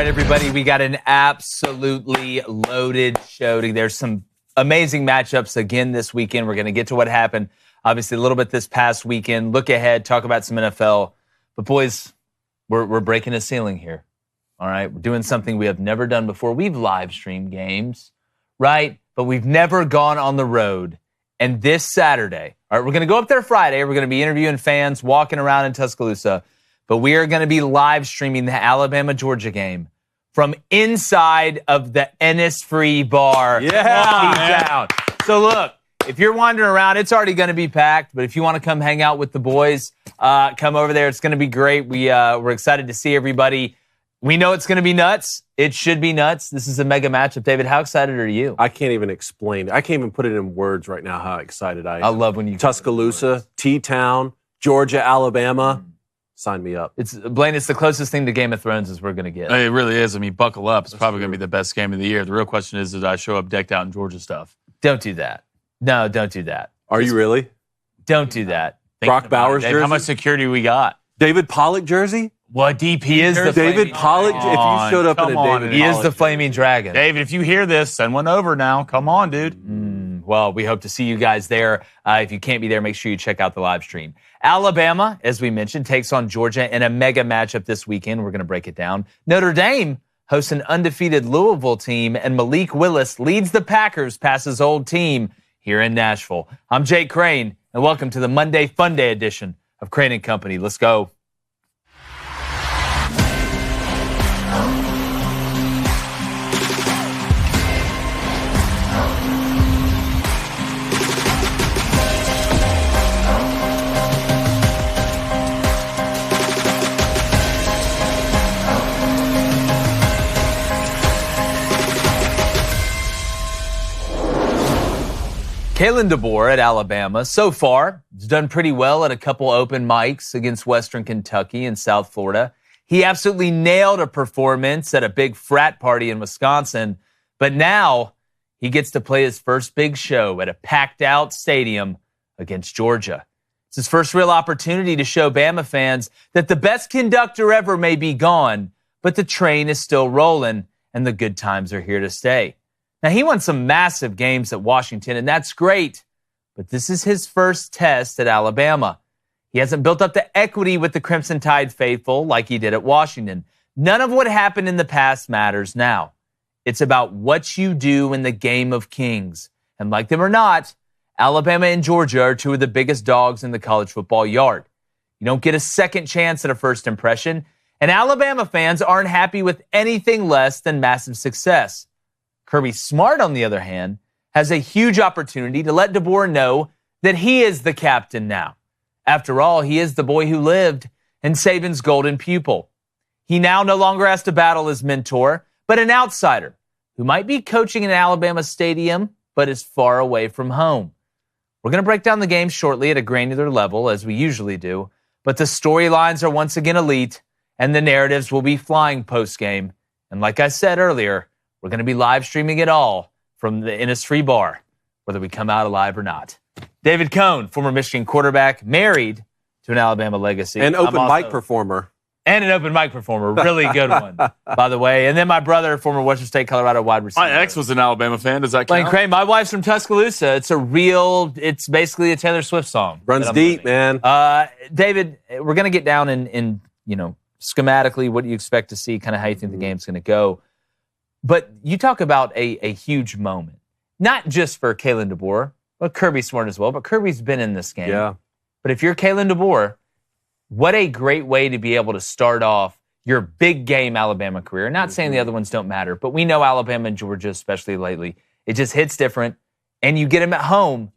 right, everybody, we got an absolutely loaded show. There's some amazing matchups again this weekend. We're going to get to what happened, obviously, a little bit this past weekend. Look ahead, talk about some NFL. But, boys, we're breaking a ceiling here, all right? We're doing something we have never done before. We've live-streamed games, right? But we've never gone on the road. And this Saturday, all right, we're going to go up there Friday. We're going to be interviewing fans, walking around in Tuscaloosa. But we are going to be live streaming the Alabama-Georgia game from inside of the Innisfree bar. Yeah. So look, if you're wandering around, it's already going to be packed. But if you want to come hang out with the boys, come over there. It's going to be great. We're excited to see everybody. We know it's going to be nuts. It should be nuts. This is a mega matchup. David, how excited are you? I can't even explain it. I can't even put it in words right now how excited I am. I love when you Tuscaloosa, T-Town, Georgia, Alabama. Sign me up. Blaine, it's the closest thing to Game of Thrones as we're going to get. It really is. I mean, buckle up. It's probably going to be the best game of the year. The real question is, did I show up decked out in Georgia stuff? Don't do that. No, don't do that. Are you really? Don't do that. Brock Bowers jersey? How much security we got? David Pollock jersey? What DP is the David Pollock? If you showed up in a David he is the Flaming Dragon. David, if you hear this, send one over now. Come on, dude. Well, we hope to see you guys there. If you can't be there, make sure you check out the live stream. Alabama, as we mentioned, takes on Georgia in a mega matchup this weekend. We're going to break it down. Notre Dame hosts an undefeated Louisville team, and Malik Willis leads the Packers past his old team here in Nashville. I'm Jake Crain, and welcome to the Monday Fun Day edition of Crain & Company. Let's go. Kalen DeBoer at Alabama, so far, has done pretty well at a couple open mics against Western Kentucky and South Florida. He absolutely nailed a performance at a big frat party in Wisconsin, but now he gets to play his first big show at a packed-out stadium against Georgia. It's his first real opportunity to show Bama fans that the best conductor ever may be gone, but the train is still rolling and the good times are here to stay. Now, he won some massive games at Washington, and that's great, but this is his first test at Alabama. He hasn't built up the equity with the Crimson Tide faithful like he did at Washington. None of what happened in the past matters now. It's about what you do in the game of kings. And like them or not, Alabama and Georgia are two of the biggest dogs in the college football yard. You don't get a second chance at a first impression, and Alabama fans aren't happy with anything less than massive success. Kirby Smart, on the other hand, has a huge opportunity to let DeBoer know that he is the captain now. After all, he is the boy who lived and Saban's golden pupil. He now no longer has to battle his mentor, but an outsider who might be coaching in Alabama Stadium, but is far away from home. We're going to break down the game shortly at a granular level, as we usually do, but the storylines are once again elite, and the narratives will be flying post-game. And like I said earlier, we're going to be live streaming it all from the Innisfree bar, whether we come out alive or not. David Cohn, former Michigan quarterback, married to an Alabama legacy. And open mic performer. And an open mic performer. Really good one, by the way. And then my brother, former Western State, Colorado wide receiver. My ex was an Alabama fan. Does that count? Crain, my wife's from Tuscaloosa. It's basically a Taylor Swift song. Runs deep, man. David, we're going to get down in schematically what you expect to see, kind of how you think the game's going to go. But you talk about a huge moment, not just for Kalen DeBoer, but Kirby Smart as well. But Kirby's been in this game. Yeah. But if you're Kalen DeBoer, what a great way to be able to start off your big game Alabama career. Not saying the other ones don't matter, but we know Alabama and Georgia, especially lately, it just hits different. And you get them at home,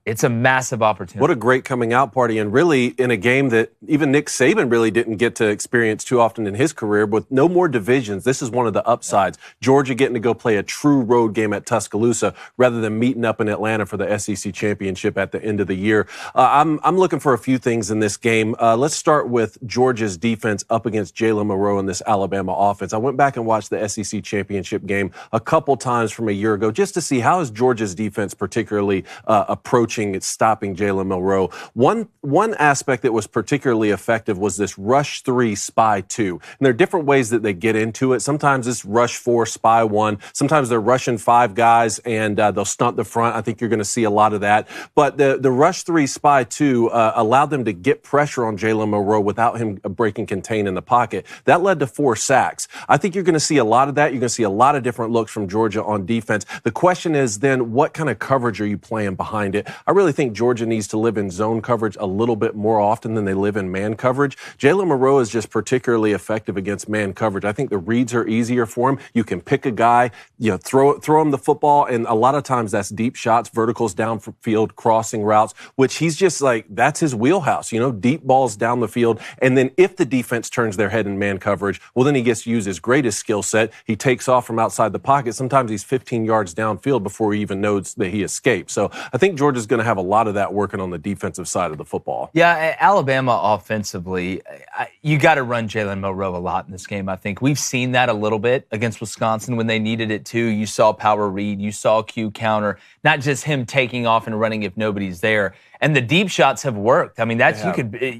it's a massive opportunity. What a great coming out party, and really in a game that even Nick Saban really didn't get to experience too often in his career. With no more divisions, this is one of the upsides. Georgia getting to go play a true road game at Tuscaloosa rather than meeting up in Atlanta for the SEC championship at the end of the year. I'm looking for a few things in this game. Let's start with Georgia's defense up against Jalen Monroe in this Alabama offense. I went back and watched the SEC championship game a couple times from a year ago just to see how is Georgia's defense particularly approaching stopping Jalen Milroe. One aspect that was particularly effective was this rush 3, spy 2. And there are different ways that they get into it. Sometimes it's rush 4, spy 1. Sometimes they're rushing 5 guys and they'll stunt the front. I think you're going to see a lot of that. But the rush 3, spy 2 allowed them to get pressure on Jalen Milroe without him breaking contain in the pocket. That led to 4 sacks. I think you're going to see a lot of that. You're going to see a lot of different looks from Georgia on defense. The question is then, what kind of coverage are you playing behind it? I really think Georgia needs to live in zone coverage a little bit more often than they live in man coverage. Jalen Milroe is just particularly effective against man coverage. I think the reads are easier for him. You can pick a guy, throw him the football, and a lot of times that's deep shots, verticals downfield, crossing routes, which he's just like, that's his wheelhouse, deep balls down the field. And then if the defense turns their head in man coverage, well, then he gets to use his greatest skill set. He takes off from outside the pocket. Sometimes he's 15 yards downfield before he even knows that he escaped. So I think Georgia's going to have a lot of that working on the defensive side of the football. Yeah, Alabama offensively, you got to run Jalen Milroe a lot in this game, I think. We've seen that a little bit against Wisconsin when they needed it too. You saw power read, you saw Q counter, not just him taking off and running if nobody's there. And the deep shots have worked. I mean,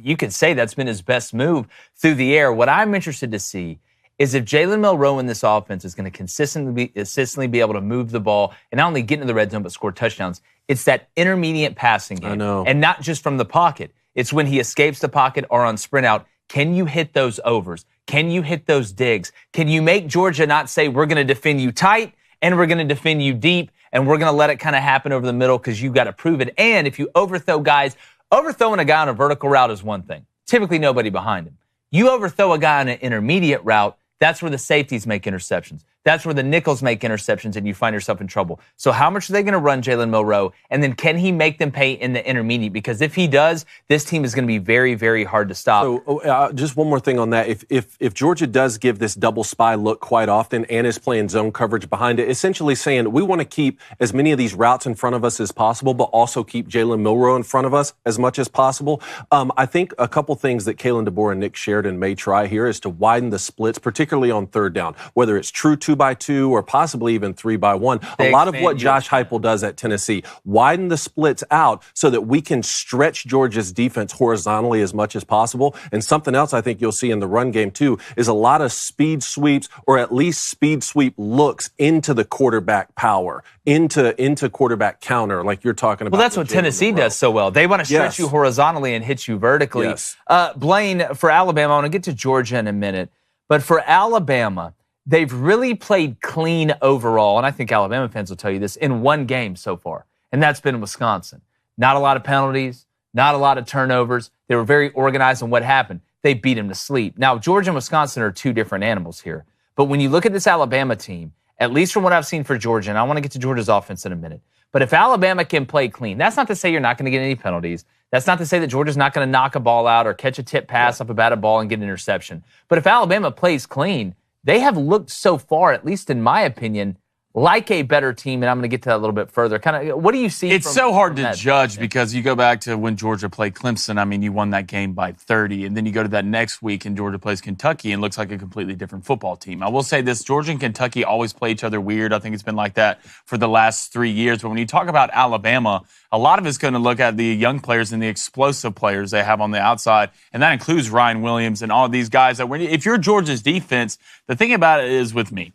you could say that's been his best move through the air. What I'm interested to see is if Jalen Milroe in this offense is going to consistently be able to move the ball and not only get into the red zone but score touchdowns. It's that intermediate passing game. I know. And not just from the pocket. It's when he escapes the pocket or on sprint out. Can you hit those overs? Can you hit those digs? Can you make Georgia not say, we're going to defend you tight and we're going to defend you deep and we're going to let it kind of happen over the middle because you've got to prove it. And if you overthrow guys, overthrowing a guy on a vertical route is one thing. Typically nobody behind him. You overthrow a guy on an intermediate route, that's where the safeties make interceptions. That's where the nickels make interceptions and you find yourself in trouble. So how much are they going to run Jalen Milroe? And then can he make them pay in the intermediate? Because if he does, this team is going to be very, very hard to stop. So just one more thing on that. If Georgia does give this double spy look quite often and is playing zone coverage behind it, essentially saying we want to keep as many of these routes in front of us as possible, but also keep Jalen Milroe in front of us as much as possible. I think a couple things that Kalen DeBoer and Nick Sheridan may try here is to widen the splits, particularly on third down, whether it's true 2x2 or possibly even 3x1. A lot of what Josh Heupel does at Tennessee, widen the splits out so that we can stretch Georgia's defense horizontally as much as possible. And something else I think you'll see in the run game too is a lot of speed sweeps or at least speed sweep looks into the quarterback power, into quarterback counter like you're talking about. Well, that's what Tennessee does so well. They want to stretch you horizontally and hit you vertically. Yes. Blaine, for Alabama, I want to get to Georgia in a minute, but for Alabama, they've really played clean overall, and I think Alabama fans will tell you this, in one game so far, and that's been Wisconsin. Not a lot of penalties, not a lot of turnovers. They were very organized in what happened. They beat them to sleep. Now, Georgia and Wisconsin are two different animals here, but when you look at this Alabama team, at least from what I've seen for Georgia, and I want to get to Georgia's offense in a minute, but if Alabama can play clean, that's not to say you're not going to get any penalties. That's not to say that Georgia's not going to knock a ball out or catch a tip pass off a batted ball and get an interception. But if Alabama plays clean, they have looked so far, at least in my opinion, like a better team, and I'm going to get to that a little bit further. Kind of, what do you see? It's so hard to judge because you go back to when Georgia played Clemson. I mean, you won that game by 30, and then you go to that next week and Georgia plays Kentucky and looks like a completely different football team. I will say this, Georgia and Kentucky always play each other weird. I think it's been like that for the last 3 years. But when you talk about Alabama, a lot of it's going to look at the young players and the explosive players they have on the outside, and that includes Ryan Williams and all of these guys. That if you're Georgia's defense, the thing about it is with me,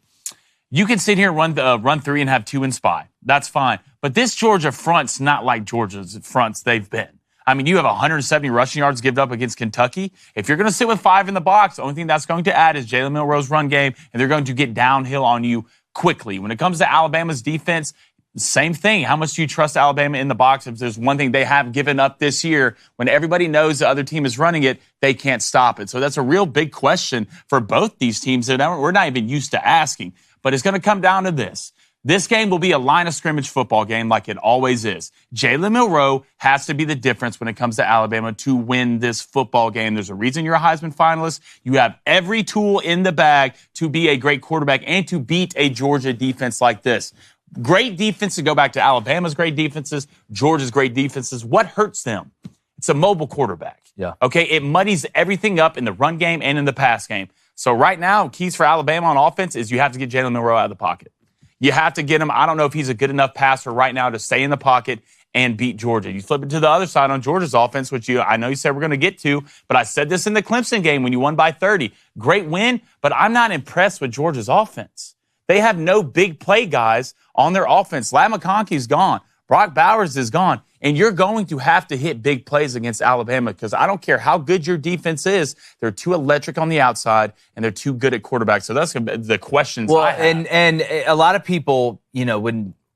you can sit here and run three and have 2 in spy. That's fine. But this Georgia front's not like Georgia's fronts they've been. I mean, you have 170 rushing yards given up against Kentucky. If you're going to sit with 5 in the box, the only thing that's going to add is Jalen Milroe's run game, and they're going to get downhill on you quickly. When it comes to Alabama's defense, same thing. How much do you trust Alabama in the box? If there's one thing they have given up this year, when everybody knows the other team is running it, they can't stop it. So that's a real big question for both these teams that we're not even used to asking. But it's going to come down to this. This game will be a line of scrimmage football game like it always is. Jalen Milroe has to be the difference when it comes to Alabama to win this football game. There's a reason you're a Heisman finalist. You have every tool in the bag to be a great quarterback and to beat a Georgia defense like this. Great defense to go back to Alabama's great defenses, Georgia's great defenses. What hurts them? It's a mobile quarterback. Yeah. Okay, it muddies everything up in the run game and in the pass game. So right now, keys for Alabama on offense is you have to get Jalen Milroe out of the pocket. You have to get him. I don't know if he's a good enough passer right now to stay in the pocket and beat Georgia. You flip it to the other side on Georgia's offense, which I know you said we're going to get to, but I said this in the Clemson game when you won by 30. Great win, but I'm not impressed with Georgia's offense. They have no big play guys on their offense. Ladd McConkey's gone. Brock Bowers is gone. And you're going to have to hit big plays against Alabama because I don't care how good your defense is. They're too electric on the outside, and they're too good at quarterback. So that's the questions I have. And a lot of people,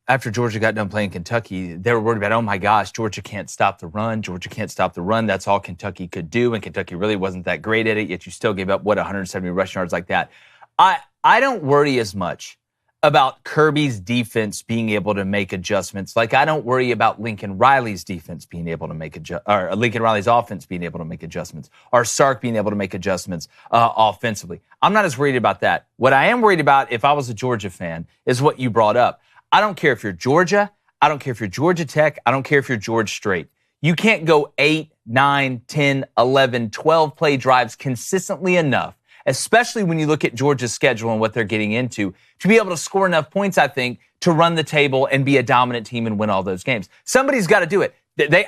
after Georgia got done playing Kentucky, they were worried about, oh, my gosh, Georgia can't stop the run. Georgia can't stop the run. That's all Kentucky could do, and Kentucky really wasn't that great at it, yet you still gave up, 170 rushing yards like that. I don't worry as much about Kirby's defense being able to make adjustments. Like, I don't worry about Lincoln Riley's defense being able to make or Lincoln Riley's offense being able to make adjustments, or Sark being able to make adjustments offensively. I'm not as worried about that. What I am worried about, if I was a Georgia fan, is what you brought up. I don't care if you're Georgia. I don't care if you're Georgia Tech. I don't care if you're George Strait. You can't go 8, 9, 10, 11, 12 play drives consistently enough, especially when you look at Georgia's schedule and what they're getting into, to be able to score enough points, I think, to run the table and be a dominant team and win all those games. Somebody's got to do it.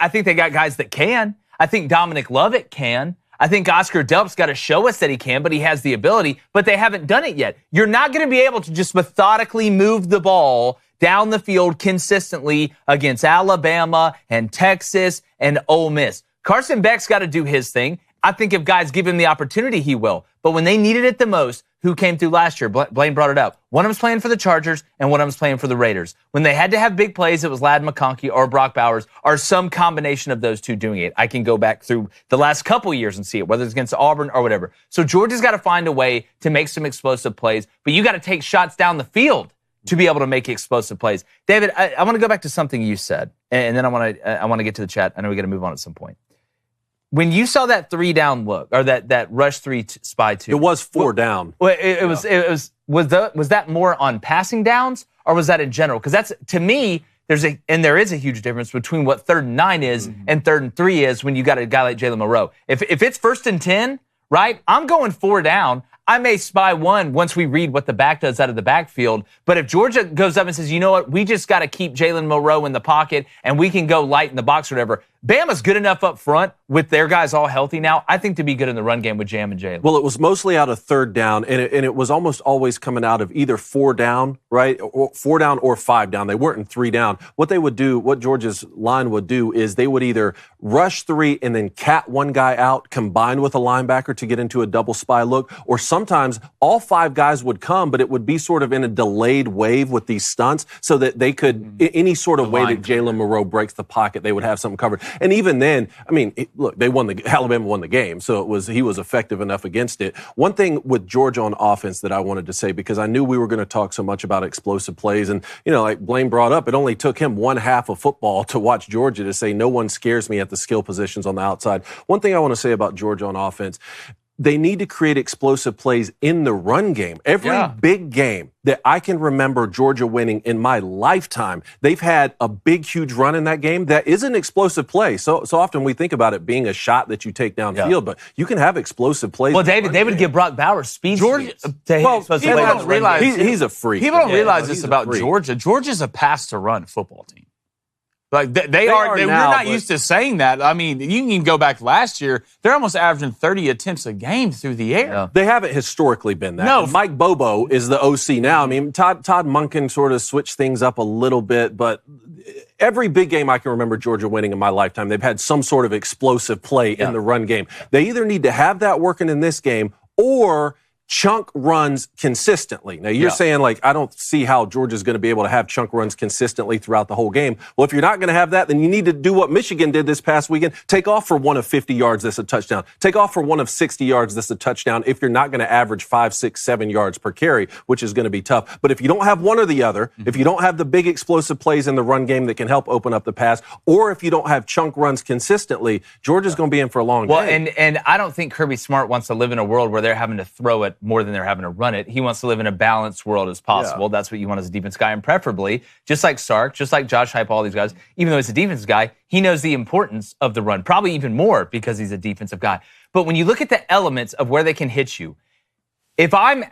I think they got guys that can. I think Dominic Lovett can. I think Oscar Delp's got to show us that he can, but he has the ability, but they haven't done it yet. You're not going to be able to just methodically move the ball down the field consistently against Alabama and Texas and Ole Miss. Carson Beck's got to do his thing. I think if guys give him the opportunity, he will. But when they needed it the most, who came through last year? Blaine brought it up. One of them's playing for the Chargers, and one of them's playing for the Raiders. When they had to have big plays, it was Ladd McConkey or Brock Bowers or some combination of those two doing it. I can go back through the last couple years and see it, whether it's against Auburn or whatever. So Georgia's got to find a way to make some explosive plays, but you got to take shots down the field to be able to make explosive plays. David, I want to go back to something you said, and then I want to get to the chat. I know we got to move on at some point. When you saw that 3-down look, or that rush 3 spy 2, it was 4 down. Was that more on passing downs, or was that in general? Because that's, to me, there is a huge difference between what 3rd and 9 is and 3rd and 3 is when you got a guy like Jalen Monroe. If it's 1st and 10, right? I'm going 4 down. I may spy 1 once we read what the back does out of the backfield. But if Georgia goes up and says, you know what, we just got to keep Jalen Monroe in the pocket and we can go light in the box or whatever, Bama's good enough up front with their guys all healthy now, I think, to be good in the run game with Jam and Jalen. Well, it was mostly out of 3rd down, and it was almost always coming out of either 4 down, right? Or 4 down or 5 down. They weren't in 3 down. What they would do, what Georgia's line would do, is they would either rush 3 and then cat one guy out, combined with a linebacker to get into a double spy look, or sometimes all 5 guys would come, but it would be sort of in a delayed wave with these stunts so that they could, any sort of way that Jalen Monroe breaks the pocket, they would have something covered. And even then, I mean, look, Alabama won the game, so he was effective enough against it. One thing with Georgia on offense that I wanted to say, because I knew we were going to talk so much about explosive plays, and, like Blaine brought up, it only took him 1/2 of football to watch Georgia to say no one scares me at the skill positions on the outside. One thing I want to say about Georgia on offense, they need to create explosive plays in the run game. Every big game that I can remember Georgia winning in my lifetime, they've had a big, huge run in that game that is an explosive play. So often we think about it being a shot that you take downfield, but you can have explosive plays. Well, David, they would give Brock Bowers speed. Georgia, people don't realize he's a freak. People don't realize this about Georgia. Georgia's a pass-to-run football team. Like they are we're not used to saying that. I mean, you can go back last year; they're almost averaging 30 attempts a game through the air. Yeah. They haven't historically been that. No, Mike Bobo is the OC now. I mean, Todd Monken sort of switched things up a little bit, but every big game I can remember Georgia winning in my lifetime, they've had some sort of explosive play in the run game. They either need to have that working in this game or chunk runs consistently. Now, you're saying, like, I don't see how Georgia's going to be able to have chunk runs consistently throughout the whole game. Well, if you're not going to have that, then you need to do what Michigan did this past weekend. Take off for 1 of 50 yards, that's a touchdown. Take off for 1 of 60 yards, that's a touchdown, if you're not going to average 5, 6, 7 yards per carry, which is going to be tough. But if you don't have one or the other, if you don't have the big explosive plays in the run game that can help open up the pass, or if you don't have chunk runs consistently, Georgia's going to be in for a long game. And I don't think Kirby Smart wants to live in a world where they're having to throw it more than they're having to run it. He wants to live in a balanced world as possible. Yeah. That's what you want as a defense guy. And preferably, just like Sark, just like Josh Heupel, all these guys, even though he's a defensive guy, he knows the importance of the run, probably even more because he's a defensive guy. But when you look at the elements of where they can hit you, if I'm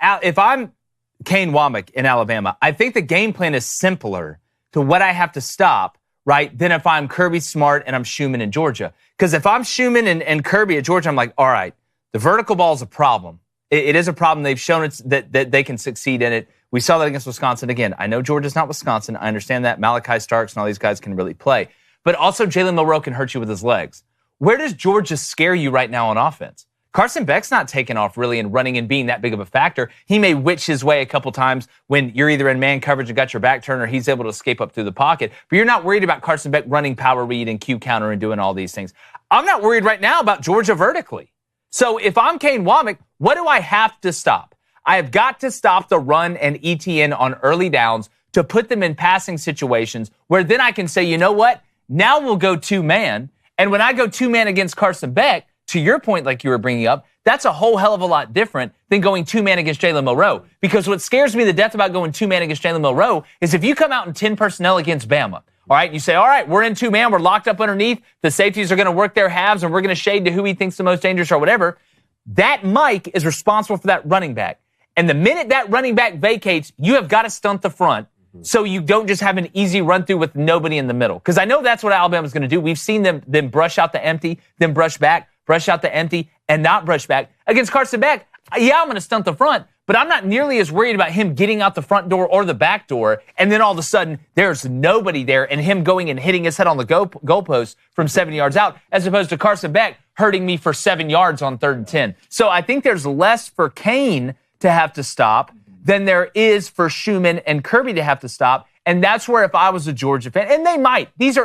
Kane Womack in Alabama, I think the game plan is simpler to what I have to stop right, than if I'm Kirby Smart and I'm Schumann in Georgia. Because if I'm Schumann and Kirby at Georgia, I'm like, all right, the vertical ball is a problem. It is a problem. They've shown that they can succeed in it. We saw that against Wisconsin. Again, I know Georgia's not Wisconsin. I understand that. Malachi Starks and all these guys can really play. But also Jalen Milroe can hurt you with his legs. Where does Georgia scare you right now on offense? Carson Beck's not taking off really and running and being that big of a factor. He may witch his way a couple times when you're either in man coverage and got your back turned or he's able to escape up through the pocket. But you're not worried about Carson Beck running power read and Q counter and doing all these things. I'm not worried right now about Georgia vertically. So if I'm Kane Womack, what do I have to stop? I have got to stop the run and ETN on early downs to put them in passing situations where then I can say, you know what? Now we'll go two-man. And when I go two-man against Carson Beck, to your point, like you were bringing up, that's a whole hell of a lot different than going two-man against Jalen Milroe. Because what scares me to death about going two-man against Jalen Milroe is if you come out in 10 personnel against Bama, all right, you say, all right, we're in two-man, we're locked up underneath, the safeties are going to work their halves, and we're going to shade to who he thinks the most dangerous or whatever. That Mike is responsible for that running back. And the minute that running back vacates, you have got to stunt the front so you don't just have an easy run-through with nobody in the middle. Because I know that's what Alabama's going to do. We've seen them brush out the empty, then brush back, brush out the empty, and not brush back. Against Carson Beck, yeah, I'm going to stunt the front, but I'm not nearly as worried about him getting out the front door or the back door, and then all of a sudden, there's nobody there, and him going and hitting his head on the goalpost from 7 yards out, as opposed to Carson Beck hurting me for 7 yards on 3rd and 10. So I think there's less for Kane to have to stop than there is for Schumann and Kirby to have to stop, and that's where if I was a Georgia fan, and they might, this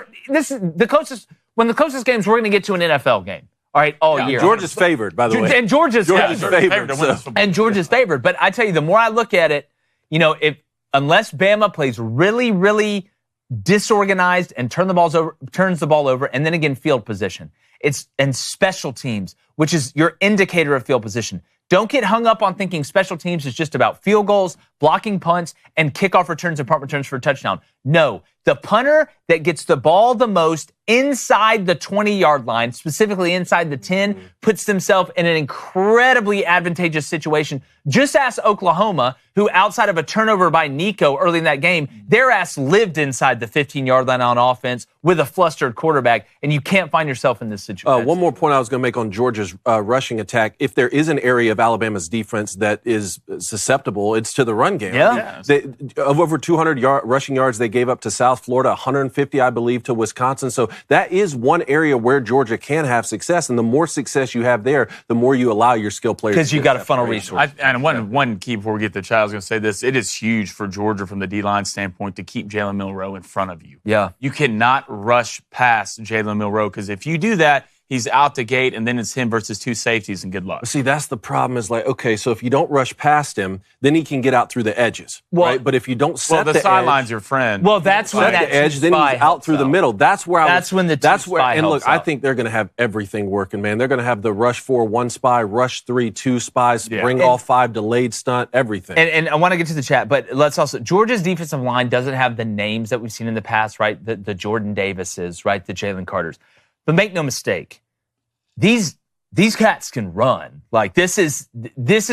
is the closest, one of the closest games we're going to get to an NFL game. All right, all year. Georgia's favored, by the way. And Georgia's favored. And Georgia's favored. But I tell you, the more I look at it, unless Bama plays really, really disorganized and turns the ball over, and then again, field position. And special teams, which is your indicator of field position. Don't get hung up on thinking special teams is just about field goals, blocking punts, and kickoff returns and punt returns for a touchdown. No, the punter that gets the ball the most inside the 20-yard line, specifically inside the 10, puts themselves in an incredibly advantageous situation. Just ask Oklahoma, who outside of a turnover by Nico early in that game, their ass lived inside the 15-yard line on offense with a flustered quarterback, and you can't find yourself in this situation. One more point I was going to make on Georgia's rushing attack. If there is an area of Alabama's defense that is susceptible, it's to the run game. Yeah. Of over 200 rushing yards they gave up to South Florida, 150, I believe, to Wisconsin. So that is one area where Georgia can have success. And the more success you have there, the more you allow your skill players. Because you got to funnel resources. And one key before we get to the child, I was going to say this. It is huge for Georgia from the D-line standpoint to keep Jalen Milroe in front of you. Yeah. You cannot rush past Jalen Milroe because if you do that, he's out the gate, and then it's him versus two safeties, and good luck. See, that's the problem is like, okay, so if you don't rush past him, then he can get out through the edges, right? But if you don't set the sideline's edge, your friend. Well, that's when that the edge, then he's out through the middle. That's where and look, I think they're going to have everything working, man. They're going to have the rush 4, 1 spy, rush 3, 2 spies, bring all 5 delayed stunt, everything. And I want to get to the chat, but let's also, Georgia's defensive line doesn't have the names that we've seen in the past, right? The Jordan Davises, right? The Jalen Carters. But make no mistake, these cats can run. Like this is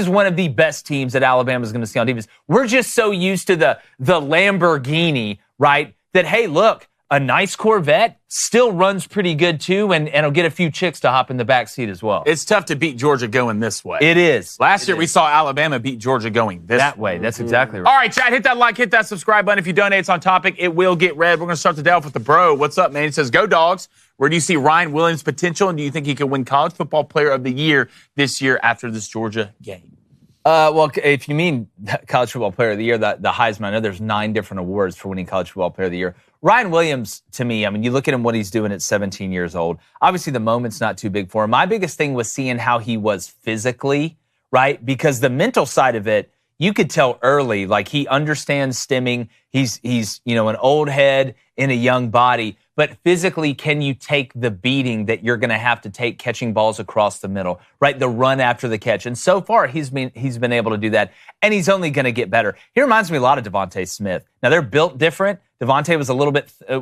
one of the best teams that Alabama's going to see on defense. We're just so used to the Lamborghini, right? That hey, look, a nice Corvette still runs pretty good too, and it'll get a few chicks to hop in the back seat as well. It's tough to beat Georgia going this way. It is. Last year we saw Alabama beat Georgia going this way. That's exactly right. All right, chat, hit that like, hit that subscribe button. If you donate, it's on topic. It will get read. We're going to start the day off with the bro. What's up, man? He says, go Dogs. Where do you see Ryan Williams' potential, and do you think he can win College Football Player of the Year this year after this Georgia game? Well, if you mean College Football Player of the Year, the Heisman, I know there's 9 different awards for winning College Football Player of the Year. Ryan Williams, to me, I mean, you look at him, what he's doing at 17 years old. Obviously, the moment's not too big for him. My biggest thing was seeing how he was physically, right? Because the mental side of it, you could tell early, like he understands stemming. He's an old head in a young body. But physically, can you take the beating that you're going to have to take catching balls across the middle, right? The run after the catch. And so far, he's been able to do that, and he's only going to get better. He reminds me a lot of Devontae Smith. Now, they're built different. Devontae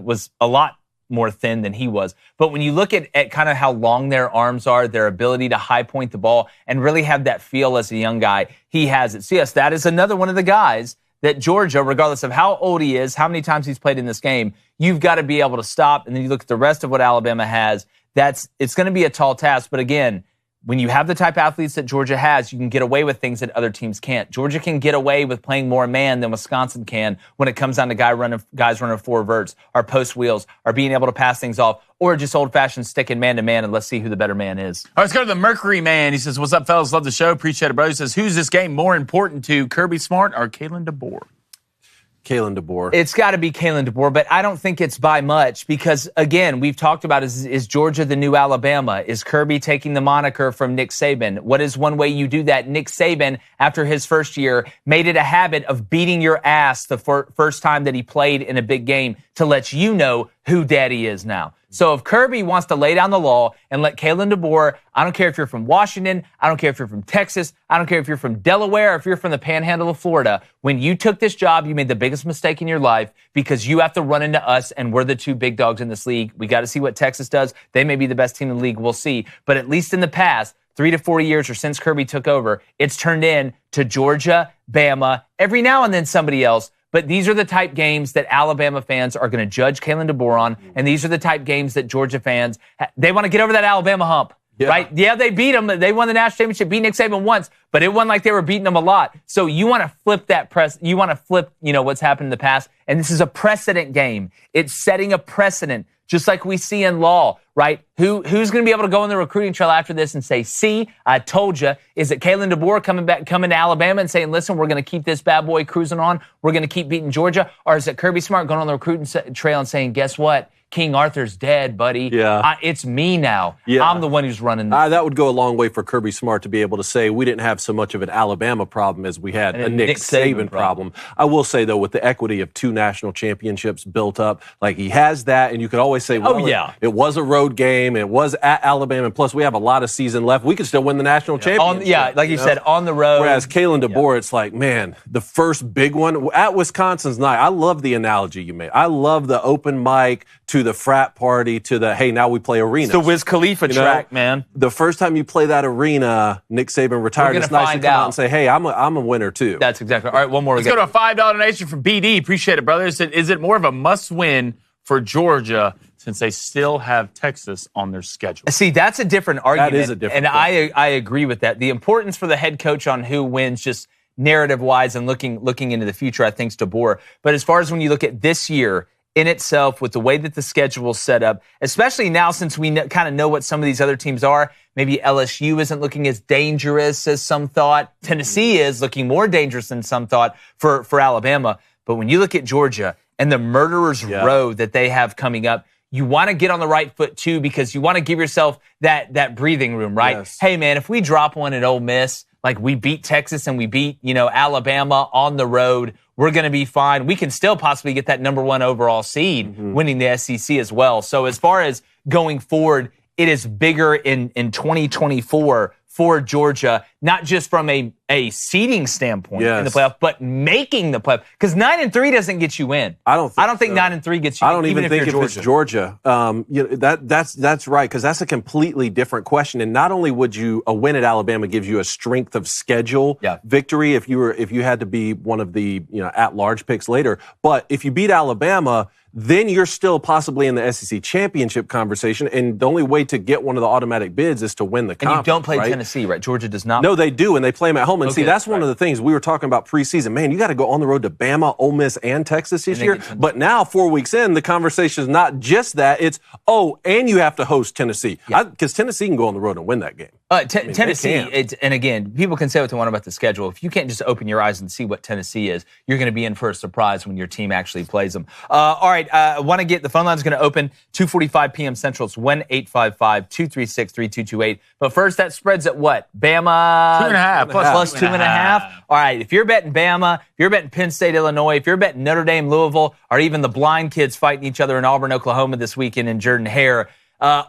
was a lot more thin than he was. But when you look at kind of how long their arms are, their ability to high point the ball and really have that feel as a young guy, he has it. So, yes, that is another one of the guys that Georgia, regardless of how old he is, how many times he's played in this game, you've got to be able to stop. And then you look at the rest of what Alabama has. It's going to be a tall task. But again, when you have the type of athletes that Georgia has, you can get away with things that other teams can't. Georgia can get away with playing more man than Wisconsin can when it comes down to guys running four verts, or post wheels, or being able to pass things off, or just old-fashioned sticking man-to-man, and let's see who the better man is. All right, let's go to the Mercury Man. He says, what's up, fellas? Love the show. Appreciate it, bro. He says, who's this game more important to, Kirby Smart or Kalen DeBoer? Kalen DeBoer. It's got to be Kalen DeBoer, but I don't think it's by much because, again, we've talked about is Georgia the new Alabama? Is Kirby taking the moniker from Nick Saban? What is one way you do that? Nick Saban, after his first year, made it a habit of beating your ass the first time that he played in a big game to let you know who daddy is now. So if Kirby wants to lay down the law and let Kalen DeBoer, I don't care if you're from Washington, I don't care if you're from Texas, I don't care if you're from Delaware, or if you're from the panhandle of Florida, when you took this job, you made the biggest mistake in your life because you have to run into us and we're the two big dogs in this league. We got to see what Texas does. They may be the best team in the league. We'll see. But at least in the past 3 to 4 years or since Kirby took over, it's turned in to Georgia, Bama, every now and then somebody else. But these are the type games that Alabama fans are going to judge Kalen DeBoer on, and these are the type games that Georgia fans, they want to get over that Alabama hump, right? Yeah, they beat them. They won the national championship, beat Nick Saban once, but it wasn't like they were beating them a lot. So you want to flip that you want to flip, what's happened in the past, and this is a precedent game. It's setting a precedent, just like we see in law, right? Who's going to be able to go on the recruiting trail after this and say, see, I told you? Is it Kalen DeBoer coming to Alabama and saying, listen, we're going to keep this bad boy cruising on. We're going to keep beating Georgia. Or is it Kirby Smart going on the recruiting trail and saying, guess what? King Arthur's dead, buddy. Yeah. It's me now. Yeah. I'm the one who's running this. That would go a long way for Kirby Smart to be able to say we didn't have so much of an Alabama problem as we had a Nick Saban problem. I will say, though, with the equity of 2 national championships built up, like he has that, and you could always say, well, it was a road game. It was at Alabama, and plus we have a lot of season left. We could still win the national championship. Like you said, on the road. Whereas Kalen DeBoer, it's like, man, the first big one at Wisconsin's night. I love the analogy you made. I love the open mic to the frat party to the, hey, now we play arena. It's the Wiz Khalifa track, man. The first time you play that arena, Nick Saban retired. It's nice to come out and say, hey, I'm a winner too. That's exactly. All right, one more. Let's go to a $5 donation from BD. Appreciate it, brother. Is it more of a must-win for Georgia since they still have Texas on their schedule? See, that's a different argument. That is a different And I agree with that. The importance for the head coach on who wins, just narrative-wise and looking into the future, I think is DeBoer. But as far as when you look at this year in itself, with the way that the schedule is set up, especially now since we kind of know what some of these other teams are, maybe LSU isn't looking as dangerous as some thought. Tennessee is looking more dangerous than some thought for Alabama. But when you look at Georgia and the murderer's row that they have coming up, you want to get on the right foot, too, because you want to give yourself that breathing room, right? Yes. Hey, man, if we drop one at Ole Miss, like we beat Texas and we beat, Alabama on the road, we're going to be fine. We can still possibly get that number 1 overall seed, winning the SEC as well. So as far as going forward, it is bigger in 2024 for Georgia, not just from a seeding standpoint in the playoff, but making the playoff. Because 9-3 doesn't get you in. I don't think 9-3 gets you in. I don't even think if Georgia. it's Georgia. That's right, because that's a completely different question. And not only would a win at Alabama gives you a strength of schedule victory if you had to be one of the at-large picks later, but if you beat Alabama, then you're still possibly in the SEC championship conversation, and the only way to get one of the automatic bids is to win the conference. And you don't play right? Tennessee, right? Georgia does not. No, they do, and they play them at home. And see, that's one of the things we were talking about preseason. Man, you got to go on the road to Bama, Ole Miss, and Texas this year. But now, 4 weeks in, the conversation is not just that. It's, and you have to host Tennessee. Because Tennessee can go on the road and win that game. Tennessee, and again, people can say what they want about the schedule. If you can't just open your eyes and see what Tennessee is, you're going to be in for a surprise when your team actually plays them. All right, I want to get the phone line's going to open 2:45 p.m. Central. It's 1-855-236-3228. But first, that spreads at what? Bama 2.5 plus 2.5. All right, if you're betting Bama, if you're betting Penn State, Illinois, if you're betting Notre Dame, Louisville, or even the blind kids fighting each other in Auburn, Oklahoma this weekend in Jordan-Hare,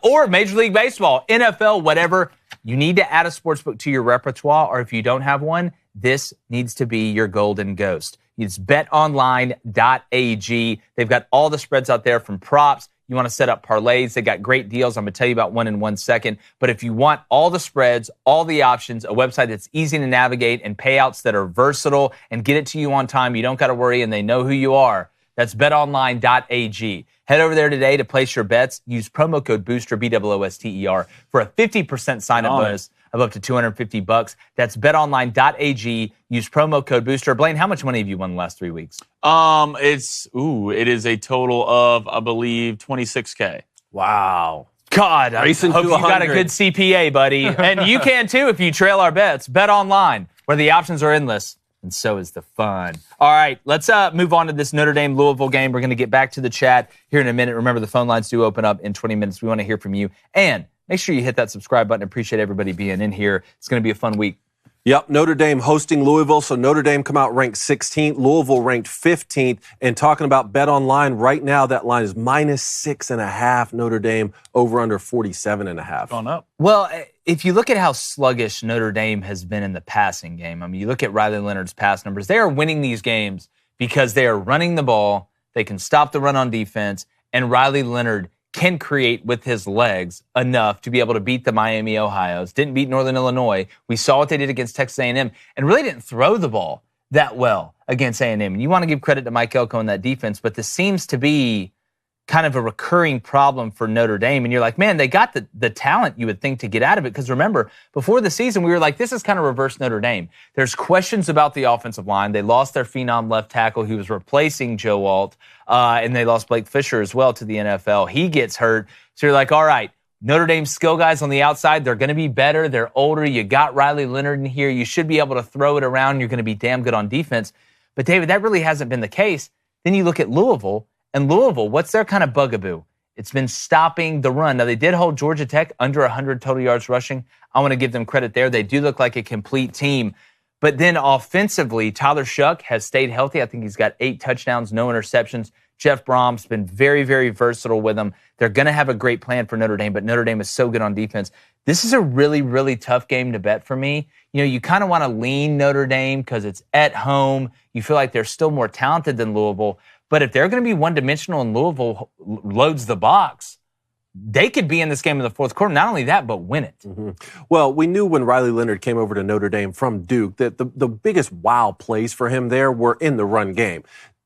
or Major League Baseball, NFL, whatever, you need to add a sportsbook to your repertoire, or if you don't have one, this needs to be your golden ghost. It's betonline.ag. They've got all the spreads out there from props. You want to set up parlays. They got great deals. I'm going to tell you about one in 1 second. But if you want all the spreads, all the options, a website that's easy to navigate and payouts that are versatile and get it to you on time, you don't got to worry and they know who you are. That's betonline.ag. Head over there today to place your bets. Use promo code BOOSTER, BOOSTER, for a 50% sign-up bonus of up to $250. That's betonline.ag. Use promo code BOOSTER. Blaine, how much money have you won the last 3 weeks? It is a total of, I believe, $26K. Wow. God, I hope you got a good CPA, buddy. And you can too if you trail our bets. Bet online, where the options are endless, and so is the fun. All right, let's move on to this Notre Dame Louisville game. We're going to get back to the chat here in a minute. Remember, the phone lines do open up in 20 minutes. We want to hear from you. And make sure you hit that subscribe button. Appreciate everybody being in here. It's going to be a fun week. Yep, Notre Dame hosting Louisville. So Notre Dame come out ranked 16th, Louisville ranked 15th. And talking about Bet Online, right now that line is -6.5. Notre Dame over under 47.5. Gone up. Well, if you look at how sluggish Notre Dame has been in the passing game, I mean, you look at Riley Leonard's pass numbers. They are winning these games because they are running the ball. They can stop the run on defense, and Riley Leonard can create with his legs enough to be able to beat the Miami Ohios. Didn't beat Northern Illinois. We saw what they did against Texas A&M and really didn't throw the ball that well against A&M. And you want to give credit to Mike Elko in that defense, but this seems to be kind of a recurring problem for Notre Dame. And you're like, man, they got the talent you would think to get out of it. Because remember, before the season, we were like, this is kind of reverse Notre Dame. There's questions about the offensive line. They lost their phenom left tackle who was replacing Joe Alt. And they lost Blake Fisher as well to the NFL. He gets hurt. So you're like, all right, Notre Dame skill guys on the outside, they're going to be better. They're older. You got Riley Leonard in here. You should be able to throw it around. You're going to be damn good on defense. But, David, that really hasn't been the case. Then you look at Louisville. And Louisville, what's their kind of bugaboo? It's been stopping the run. Now, they did hold Georgia Tech under 100 total yards rushing. I want to give them credit there. They do look like a complete team. But then offensively, Tyler Shuck has stayed healthy. I think he's got 8 touchdowns, no interceptions. Jeff Brom's been very, very versatile with them. They're going to have a great plan for Notre Dame, but Notre Dame is so good on defense. This is a really, really tough game to bet for me. You know, you kind of want to lean Notre Dame because it's at home. You feel like they're still more talented than Louisville. But if they're going to be one-dimensional and Louisville loads the box, they could be in this game in the fourth quarter. Not only that, but win it. Mm-hmm. Well, we knew when Riley Leonard came over to Notre Dame from Duke that the biggest wow plays for him there were in the run game.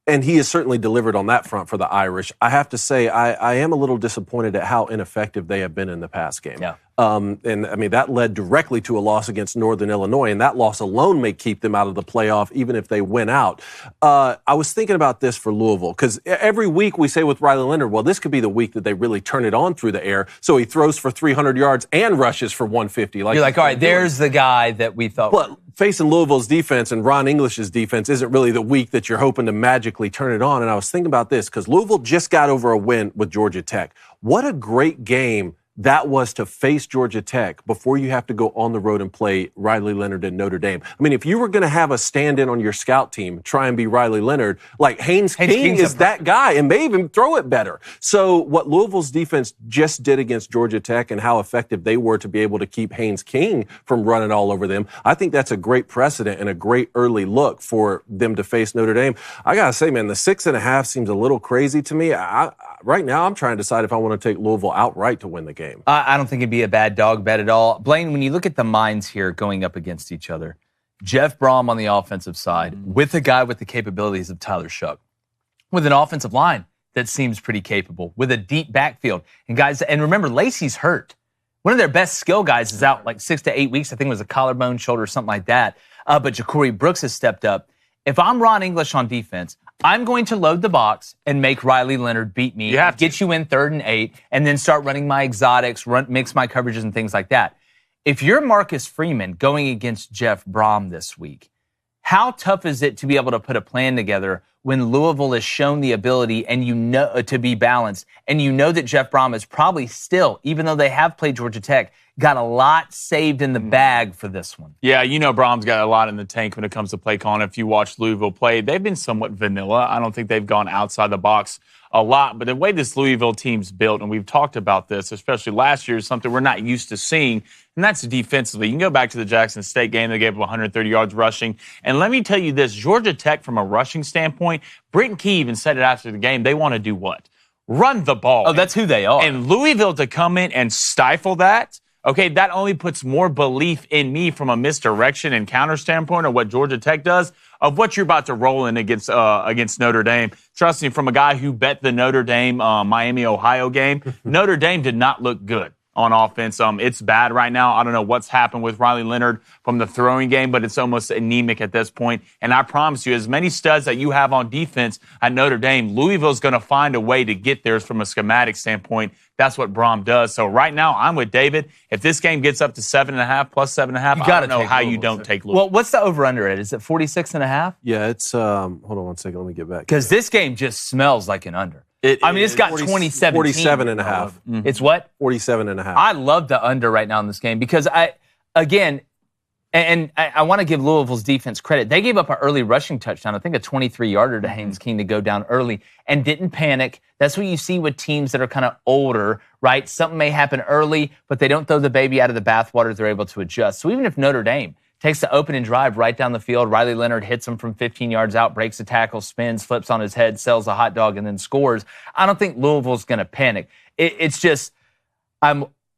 And he has certainly delivered on that front for the Irish. I have to say, I am a little disappointed at how ineffective they have been in the pass game. Yeah. And I mean, that led directly to a loss against Northern Illinois, and that loss alone may keep them out of the playoff, even if they win out. I was thinking about this for Louisville, because every week we say with Riley Leonard, well, this could be the week that they really turn it on through the air. So he throws for 300 yards and rushes for 150. You're like, all right, there's the guy that we thought. But facing Louisville's defense and Ron English's defense isn't really the week that you're hoping to magically turn it on. And I was thinking about this, because Louisville just got over a win with Georgia Tech. What a great game that was to face Georgia Tech before you have to go on the road and play Riley Leonard and Notre Dame. I mean, if you were going to have a stand-in on your scout team, try and be Riley Leonard, like Haynes King is that guy and may even throw it better. So what Louisville's defense just did against Georgia Tech and how effective they were to be able to keep Haynes King from running all over them, I think that's a great precedent and a great early look for them to face Notre Dame. I got to say, man, the 6.5 seems a little crazy to me. Right now, I'm trying to decide if I want to take Louisville outright to win the game. I don't think it'd be a bad dog bet at all. Blaine, when you look at the minds here going up against each other, Jeff Brom on the offensive side with a guy with the capabilities of Tyler Shuck, with an offensive line that seems pretty capable, with a deep backfield. And guys, and remember, Lacey's hurt. One of their best skill guys is out like 6 to 8 weeks. I think it was a collarbone, shoulder, something like that. But Ja'Cory Brooks has stepped up. If I'm Ron English on defense, I'm going to load the box and make Riley Leonard beat me, get you in 3rd and 8, and then start running my exotics, mix my coverages and things like that. If you're Marcus Freeman going against Jeff Brom this week, how tough is it to be able to put a plan together when Louisville has shown the ability and you know to be balanced, and you know that Jeff Brom is probably still, even though they have played Georgia Tech, got a lot saved in the bag for this one. Yeah, you know Brom's got a lot in the tank when it comes to play calling. If you watch Louisville play, they've been somewhat vanilla. I don't think they've gone outside the box a lot. But the way this Louisville team's built, and we've talked about this, especially last year, is something we're not used to seeing, and that's defensively. You can go back to the Jackson State game. They gave up 130 yards rushing. And let me tell you this, Georgia Tech, from a rushing standpoint, Britton Key even said it after the game, they want to do what? run the ball. Oh, that's who they are. And Louisville to come in and stifle that, okay, that only puts more belief in me from a misdirection and counter standpoint of what Georgia Tech does, of what you're about to roll in against Notre Dame. Trust me, from a guy who bet the Notre Dame Miami-Ohio game, Notre Dame did not look good on offense. It's bad right now. I don't know what's happened with Riley Leonard from the throwing game, but it's almost anemic at this point. And I promise you, as many studs that you have on defense at Notre Dame, Louisville's going to find a way to get theirs from a schematic standpoint. That's what Brom does. So right now, I'm with David. If this game gets up to 7.5 plus 7.5, I don't know how you don't take Louisville. Well, what's the over-under at? Is it 46.5? Yeah, it's, hold on one second. Let me get back. Because this game just smells like an under. It's got 27. 47.5. It's what? 47.5. I love the under right now in this game because I want to give Louisville's defense credit. They gave up an early rushing touchdown, I think a 23-yarder to Haynes King to go down early and didn't panic. That's what you see with teams that are kind of older, right? Something may happen early, but they don't throw the baby out of the bathwater. They're able to adjust. So even if Notre Dame takes the opening drive right down the field, Riley Leonard hits him from 15 yards out, breaks a tackle, spins, flips on his head, sells a hot dog, and then scores. I don't think Louisville's going to panic. It's just,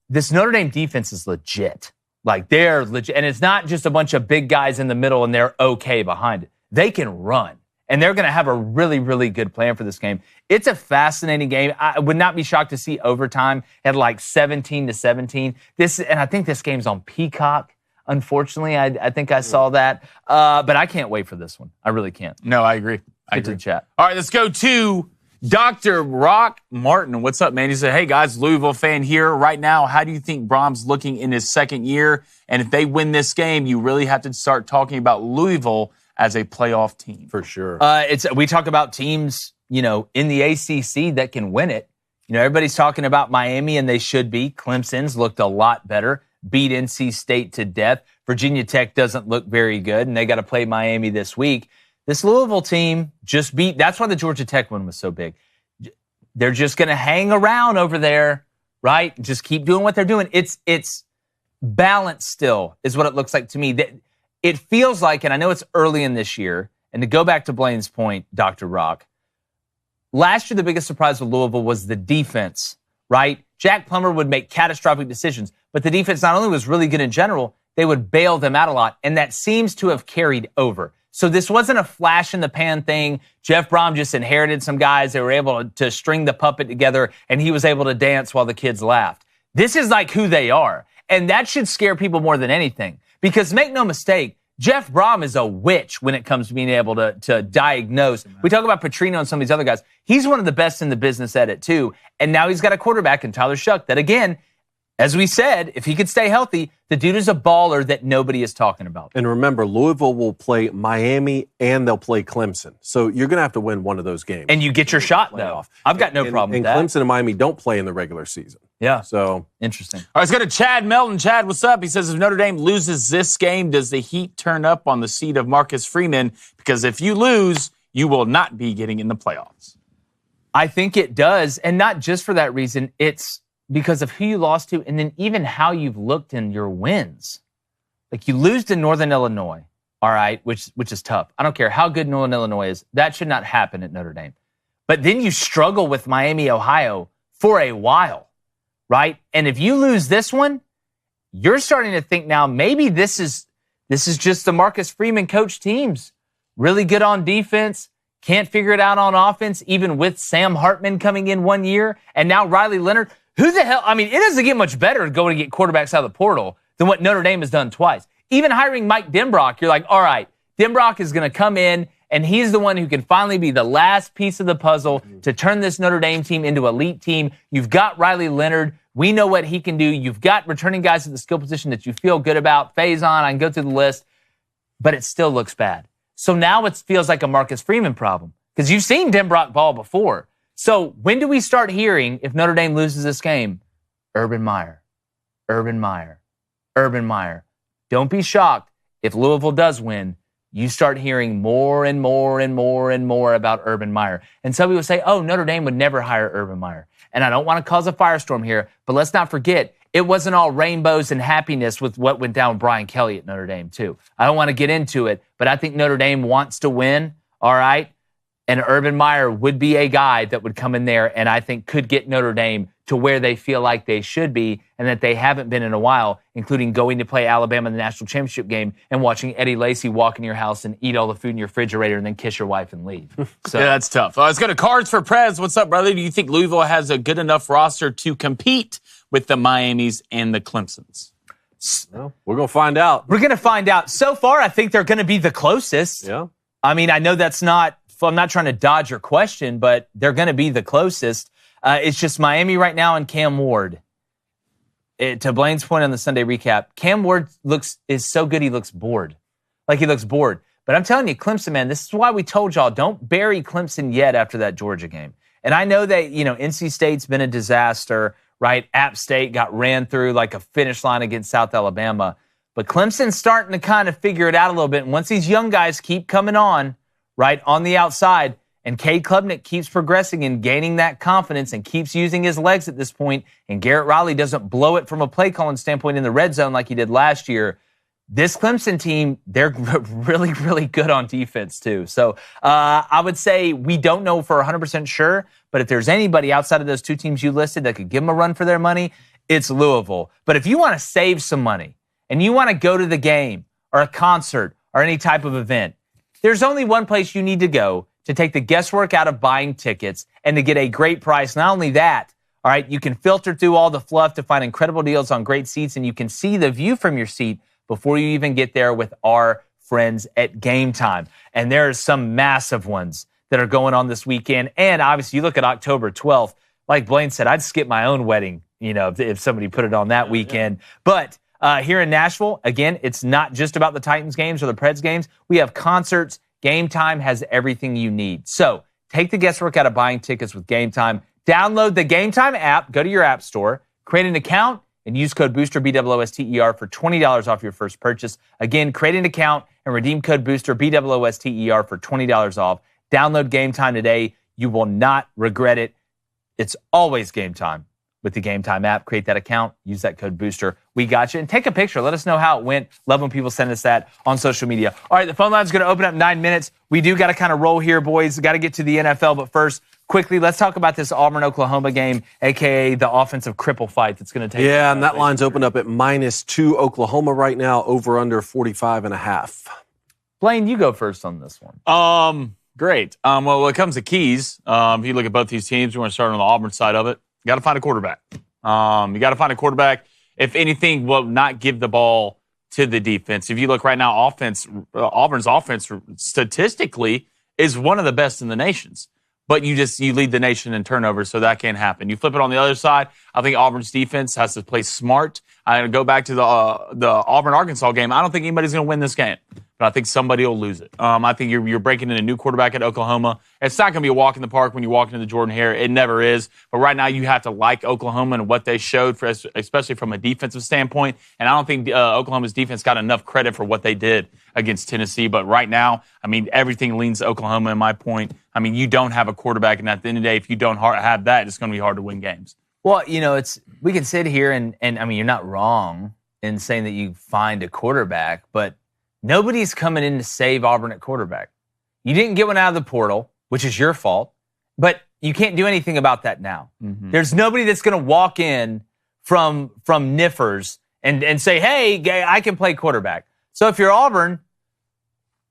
this Notre Dame defense is legit. Like, they're legit. And it's not just a bunch of big guys in the middle and they're okay behind it. They can run. And they're going to have a really, really good plan for this game. It's a fascinating game. I would not be shocked to see overtime at like 17-17. And I think this game's on Peacock. Unfortunately, I think I saw that. But I can't wait for this one. I really can't. No, I agree. Get to the chat. All right, let's go to Dr. Rock Martin. What's up, man? He said, hey, guys, Louisville fan here. Right now, how do you think Brom's looking in his second year? And if they win this game, you really have to start talking about Louisville as a playoff team. For sure. We talk about teams, in the ACC that can win it. Everybody's talking about Miami, and they should be. Clemson's looked a lot better. Beat NC State to death. Virginia Tech doesn't look very good, and they got to play Miami this week. This Louisville team just beat. That's why the Georgia Tech one was so big. They're just going to hang around over there, right? Just keep doing what they're doing. It's balanced still, is what it looks like to me. It feels like, and I know it's early in this year, and to go back to Blaine's point, Dr. Rock, last year the biggest surprise with Louisville was the defense, right? Jack Plummer would make catastrophic decisions, but the defense not only was really good in general, they would bail them out a lot, and that seems to have carried over. So this wasn't a flash-in-the-pan thing. Jeff Brom just inherited some guys. They were able to string the puppet together, and he was able to dance while the kids laughed. This is like who they are, and that should scare people more than anything. Because make no mistake, Jeff Brom is a witch when it comes to being able to diagnose. We talk about Petrino and some of these other guys. He's one of the best in the business at it, too. And now he's got a quarterback in Tyler Shuck that, again, as we said, if he could stay healthy, the dude is a baller that nobody is talking about. And remember, Louisville will play Miami and they'll play Clemson. So you're going to have to win one of those games. And you get your shot, though. I've got no problem with that. And Clemson and Miami don't play in the regular season. Yeah. So interesting. All right, let's go to Chad Melton. Chad, what's up? He says, if Notre Dame loses this game, does the heat turn up on the seat of Marcus Freeman? Because if you lose, you will not be getting in the playoffs. I think it does. And not just for that reason. It's because of who you lost to, and then even how you've looked in your wins. Like, you lose to Northern Illinois, all right, which is tough. I don't care how good Northern Illinois is. That should not happen at Notre Dame. But then you struggle with Miami, Ohio for a while, right? And if you lose this one, you're starting to think now maybe this is just the Marcus Freeman coach teams. Really good on defense, can't figure it out on offense, even with Sam Hartman coming in 1 year, and now Riley Leonard. Who the hell? I mean, it doesn't get much better going to get quarterbacks out of the portal than what Notre Dame has done twice. Even hiring Mike Denbrock, you're like, all right, Denbrock is going to come in, and he's the one who can finally be the last piece of the puzzle to turn this Notre Dame team into an elite team. You've got Riley Leonard. We know what he can do. You've got returning guys at the skill position that you feel good about. Faison, I can go through the list, but it still looks bad. So now it feels like a Marcus Freeman problem because you've seen Denbrock ball before. So when do we start hearing, if Notre Dame loses this game, Urban Meyer, Urban Meyer, Urban Meyer? Don't be shocked if Louisville does win. You start hearing more and more and more and more about Urban Meyer. And some people say, oh, Notre Dame would never hire Urban Meyer. And I don't want to cause a firestorm here, but let's not forget, it wasn't all rainbows and happiness with what went down with Brian Kelly at Notre Dame, too. I don't want to get into it, but I think Notre Dame wants to win, all right? And Urban Meyer would be a guy that would come in there and I think could get Notre Dame to where they feel like they should be and that they haven't been in a while, including going to play Alabama in the national championship game and watching Eddie Lacy walk in your house and eat all the food in your refrigerator and then kiss your wife and leave. So yeah, that's tough. Let's go to Cards for Prez. What's up, brother? Do you think Louisville has a good enough roster to compete with the Miamis and the Clemsons? Well, we're going to find out. We're going to find out. So far, I think they're going to be the closest. Yeah. I mean, I know that's not, I'm not trying to dodge your question, but they're going to be the closest. It's just Miami right now and Cam Ward. To Blaine's point on the Sunday recap, Cam Ward is so good he looks bored. Like he looks bored. But I'm telling you, Clemson, man, this is why we told y'all, don't bury Clemson yet after that Georgia game. And I know that, NC State's been a disaster, right? App State got ran through like a finish line against South Alabama. But Clemson's starting to kind of figure it out a little bit. And once these young guys keep coming on, right, on the outside, and Cade Klubnik keeps progressing and gaining that confidence and keeps using his legs at this point, and Garrett Riley doesn't blow it from a play calling standpoint in the red zone like he did last year, this Clemson team, they're really, really good on defense too. So I would say we don't know for 100% sure, but if there's anybody outside of those two teams you listed that could give them a run for their money, it's Louisville. But if you want to save some money and you want to go to the game or a concert or any type of event, there's only one place you need to go to take the guesswork out of buying tickets and to get a great price. Not only that, all right, you can filter through all the fluff to find incredible deals on great seats, and you can see the view from your seat before you even get there with our friends at Game Time. And there are some massive ones that are going on this weekend. And obviously, you look at October 12th, like Blaine said, I'd skip my own wedding, if somebody put it on that weekend. But here in Nashville, again, it's not just about the Titans games or the Preds games. We have concerts. Game Time has everything you need. So take the guesswork out of buying tickets with Game Time. Download the Game Time app, go to your app store, create an account, and use code BOOSTER, BOOSTER, for $20 off your first purchase. Again, create an account and redeem code BOOSTER, BOOSTER, for $20 off. Download Game Time today. You will not regret it. It's always Game Time with the Game Time app. Create that account. Use that code BOOSTER. We got you. And take a picture. Let us know how it went. Love when people send us that on social media. All right, the phone line's going to open up 9 minutes. We do got to kind of roll here, boys. Got to get to the NFL. But first, quickly, let's talk about this Auburn-Oklahoma game, a.k.a. the offensive cripple fight that's going to take. Yeah, and that line's opened up at -2 Oklahoma right now, over under 45.5. Blaine, you go first on this one. Great. Well, when it comes to keys, if you look at both these teams, we want to start on the Auburn side of it. You got to find a quarterback. You got to find a quarterback. If anything, will not give the ball to the defense. If you look right now, Auburn's offense statistically is one of the best in the nations. But you lead the nation in turnovers, so that can't happen. You flip it on the other side, I think Auburn's defense has to play smart. I'm going to go back to the Auburn-Arkansas game. I don't think anybody's going to win this game, but I think somebody will lose it. I think you're breaking in a new quarterback at Oklahoma. It's not going to be a walk in the park when you walk into the Jordan-Hare. It never is. But right now you have to like Oklahoma and what they showed, especially from a defensive standpoint. And I don't think Oklahoma's defense got enough credit for what they did against Tennessee. But right now, I mean, everything leans to Oklahoma in my point. I mean, you don't have a quarterback, and at the end of the day, if you don't have that, it's going to be hard to win games. Well, we can sit here and I mean, you're not wrong in saying that you find a quarterback, but nobody's coming in to save Auburn at quarterback. You didn't get one out of the portal, which is your fault, but you can't do anything about that now. Mm-hmm. There's nobody that's going to walk in from Niffers and say, hey, I can play quarterback. So if you're Auburn,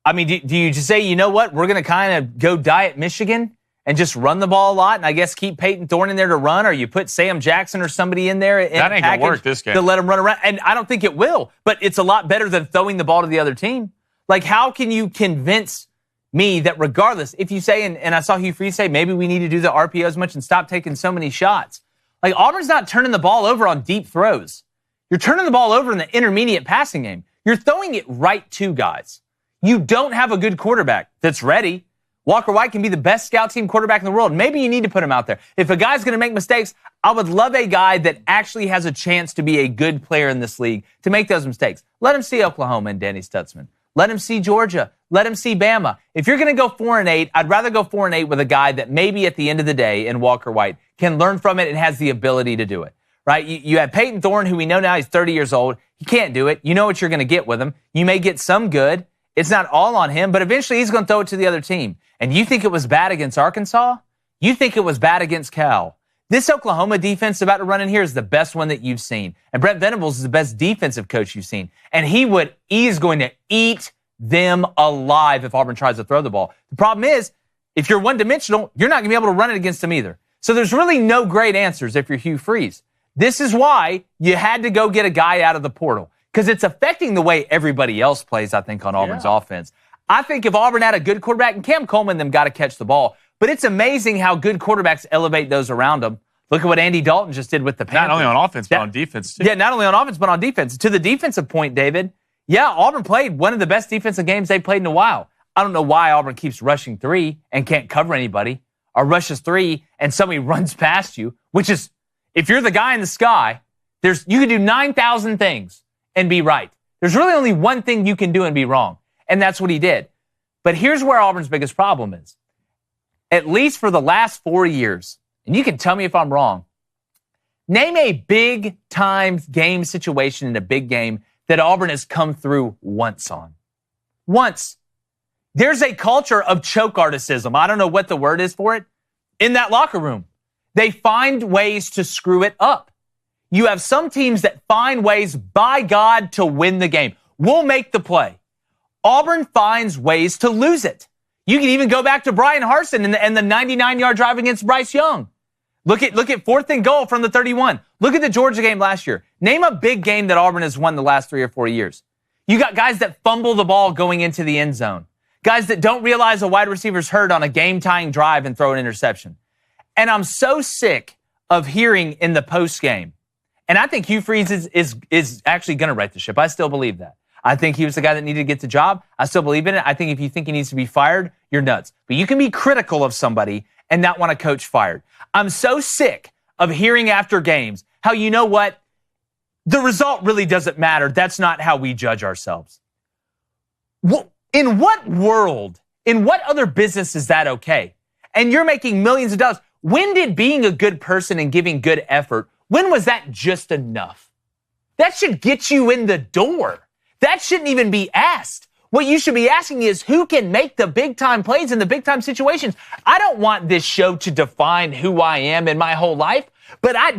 I mean, do you just say, you know what, we're going to kind of go diet Michigan and just run the ball a lot and I guess keep Peyton Thorne in there to run, or you put Sam Jackson or somebody in there that ain't going to work this game to let him run around? And I don't think it will, but it's a lot better than throwing the ball to the other team. Like, how can you convince me that regardless, if you say, and I saw Hugh Freeze say, maybe we need to do the RPO as much and stop taking so many shots. Like, Auburn's not turning the ball over on deep throws. You're turning the ball over in the intermediate passing game. You're throwing it right to guys. You don't have a good quarterback that's ready. Walker White can be the best scout team quarterback in the world. Maybe you need to put him out there. If a guy's going to make mistakes, I would love a guy that actually has a chance to be a good player in this league to make those mistakes. Let him see Oklahoma and Danny Stutzman. Let him see Georgia. Let him see Bama. If you're going to go 4-8, I'd rather go 4-8 with a guy that maybe at the end of the day, in Walker White, can learn from it and has the ability to do it. Right? You have Peyton Thorne, who we know now he's 30 years old. He can't do it. You know what you're going to get with him. You may get some good. It's not all on him, but eventually he's going to throw it to the other team. And you think it was bad against Arkansas? You think it was bad against Cal? This Oklahoma defense about to run in here is the best one that you've seen. And Brent Venables is the best defensive coach you've seen. And he is going to eat them alive if Auburn tries to throw the ball. The problem is, if you're one-dimensional, you're not going to be able to run it against them either. So there's really no great answers if you're Hugh Freeze. This is why you had to go get a guy out of the portal, because it's affecting the way everybody else plays, I think, on Auburn's offense. I think if Auburn had a good quarterback, and Cam Coleman, them got to catch the ball, but it's amazing how good quarterbacks elevate those around them. Look at what Andy Dalton just did with the Panthers. Not only on offense, but on defense, too. Yeah, not only on offense, but on defense. To the defensive point, David, yeah, Auburn played one of the best defensive games they've played in a while. I don't know why Auburn keeps rushing 3 and can't cover anybody, or rushes 3 and somebody runs past you, which is, if you're the guy in the sky, you can do 9,000 things and be right. There's really only one thing you can do and be wrong, and that's what he did. But here's where Auburn's biggest problem is. At least for the last 4 years, and you can tell me if I'm wrong, name a big-time game situation in a big game that Auburn has come through once on. Once. There's a culture of choke articism. I don't know what the word is for it. In that locker room, they find ways to screw it up. You have some teams that find ways, by God, to win the game. We'll make the play. Auburn finds ways to lose it. You can even go back to Brian Harsin and the 99-yard drive against Bryce Young. Look at 4th and goal from the 31. Look at the Georgia game last year. Name a big game that Auburn has won the last 3 or 4 years. You got guys that fumble the ball going into the end zone. Guys that don't realize a wide receiver's hurt on a game-tying drive and throw an interception. And I'm so sick of hearing in the post game, and I think Hugh Freeze is actually going to right the ship. I still believe that. I think he was the guy that needed to get the job. I still believe in it. I think if you think he needs to be fired, you're nuts. But you can be critical of somebody and not want a coach fired. I'm so sick of hearing after games how, you know what, the result really doesn't matter. That's not how we judge ourselves. In what world, in what other business is that okay? And you're making millions of dollars. When did being a good person and giving good effort, when was that just enough? That should get you in the door. That shouldn't even be asked. What you should be asking is, who can make the big-time plays in the big-time situations? I don't want this show to define who I am in my whole life, but I